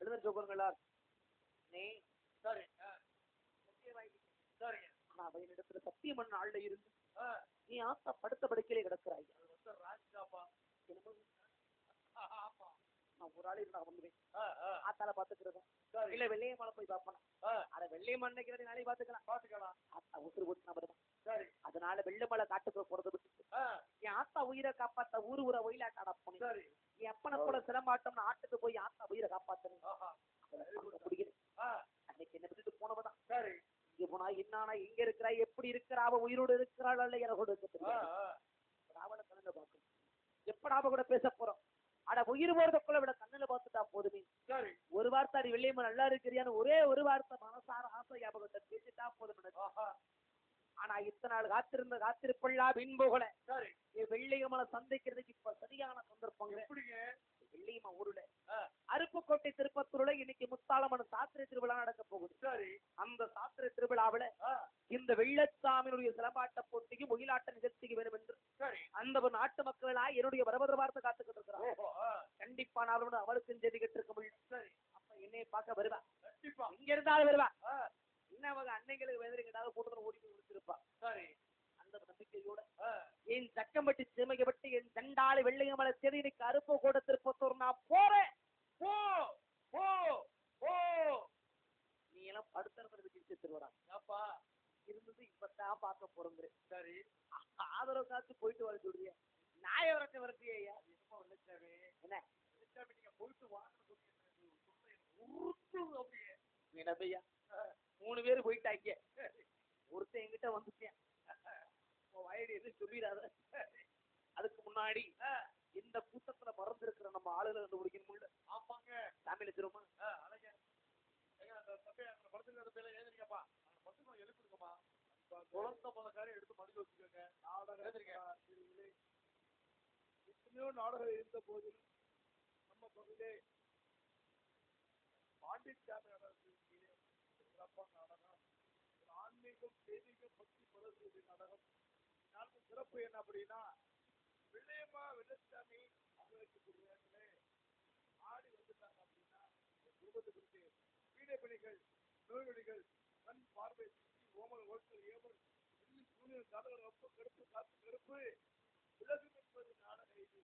எழுந்திரிச்சு உட்காருங்களா நீ சரி சரிங்க நான் அவனிடத்துல சத்தியம் பண்ண ஆள்ல இருந்து நீ ஆத்தா படுத்த படுக்கையிலே கிடக்குறாய் ராஜாப்பா நான் ஒரு ஆள் இருந்தா வந்துவேன் ஆத்தால பாத்துக்கிறதா இல்ல வெள்ளையம்மால போய் பாப்பனா அத வெள்ளையம்மா நினைக்கிறது நாளை பாத்துக்கலாம் ஆத்தா உசுறு போட்டு நான் வருவேன் சரி அதனால வெள்ளமலை காட்டுக்கு போறது விட்டு என் ஆத்தா உயிரை காப்பாத்த ஊரு ஊரை ஒயிலாட்டாட போனேன் சரி என் அப்பனை கூட சிலம்பாட்டம் ஆட்டுக்கு போய் ஆத்தா உயிரை காப்பாத்தணும் முடியுது அன்னைக்கு என்ன விட்டுட்டு போனவதான் சரி இங்க போனா என்னானா எங்க இருக்கிறா எப்படி இருக்கிறா அவ உயிரோடு இருக்கிறாள் அல்ல எனக்கோடு அவளை கண்ணுல பார்க்கணும் எப்படா அவ கூட பேச போறோம் ஆனா உயிர் போறதுக்குள்ள விட கண்ணுல பார்த்துட்டா போதுமே சரி ஒரு வார்த்தை அது வெள்ளையம்மா நல்லா இருக்கிறியான்னு ஒரே ஒரு வார்த்தை மனசார ஆசை ஞாபகத்தை பேசிட்டா போதும் ஆனா இத்தனை நாள் காத்திருப்பள்ளா பின்போகல சரி வெள்ளையம்மனை சந்திக்கிறதுக்கு இப்ப சரியான சந்தர்ப்பம் எப்படிங்க வெள்ளையம்மா ஊருல அருப்புக்கோட்டை திருப்பத்தூர்ல இன்னைக்கு முத்தாளம்மன் சாத்திரை திருவிழா நடக்க போகுது சரி அந்த சாத்திரை திருவிழாவில இந்த வெள்ளச்சாமியினுடைய சிலம்பாட்ட போட்டிக்கு ஒயிலாட்ட நிகழ்ச்சிக்கு வேணும் என்று அந்த நாட்டு மக்களா என்னுடைய வரவர வார்த்தை காத்துக்கிட்டு இருக்கிறாங்க கண்டிப்பா நான் அவளுக்கும் செய்தி கேட்டிருக்க முடியும் சரி அப்ப என்னைய பார்க்க வருவா இங்க இருந்தாலும் வருவா என்ன அவங்க அன்னைங்களுக்கு வேதனை கேட்டாலும் கூட்டத்தில் ஓடி போய் முடிச்சிருப்பா சரி அந்த நம்பிக்கையோட என் சக்கம்பட்டி சிமைக்கப்பட்டு என் தண்டாளி வெள்ளையமலை சரி இன்னைக்கு அருப்ப கூட திருப்பத்தூர் நான் போறேன் போ போ போ நீ எல்லாம் படுத்துறதுக்கு திருவராப்பா இருந்தது இப்பதான் பார்க்க போறோங்க சரி ஆதரவு காத்து போயிட்டு வர சொல்றிய நாய வரட்டிய ஐயா என்ன நீங்க போயிட்டு வாங்க அப்படியே 3 பேரு போயிட்டாங்க ஒருத்தன் என்கிட்ட வந்துட்டேன் ரைடு எதுவும் சொல்லிடாத. அதுக்கு முன்னாடி இந்த கூட்டத்துல மறந்து இருக்கிற நம்ம ஆளுகளை கண்டுபிடிக்கணும்ல. ஆமாங்க. சாமி வச்சிருமா அழக அந்த படத்துல பேர எழுதிருக்கப்பா. அந்த படத்துல எழுதிருக்கப்பா. குழந்தை முதக்காரையும் எடுத்து மடியில் வச்சுக்கோங்க. எத்தனையோ நாடகம் இருந்த போதிலும் நம்ம பகுதியிலே பாண்டிச்சாமி சிறப்பான நாடகம். ஆன்மீகம் தெய்வீகம் பக்தி பரஸ்பதி நாடகம். நாளுக்கு சிறப்பு என்ன அப்படின்னா வெள்ளையம்மா வெள்ளச்சாமி அவர்களுக்கு ஆடி வந்துட்டாங்க அப்படின்னா குடும்பத்துக்கு வீடை பணிகள் நோய்வடிகள் கண் பார்வை ஓமல் ஓட்டல் ஏமல் சூரியன் கதவு கருப்பு காத்து கருப்பு விலகும் என்பது நாடகம்.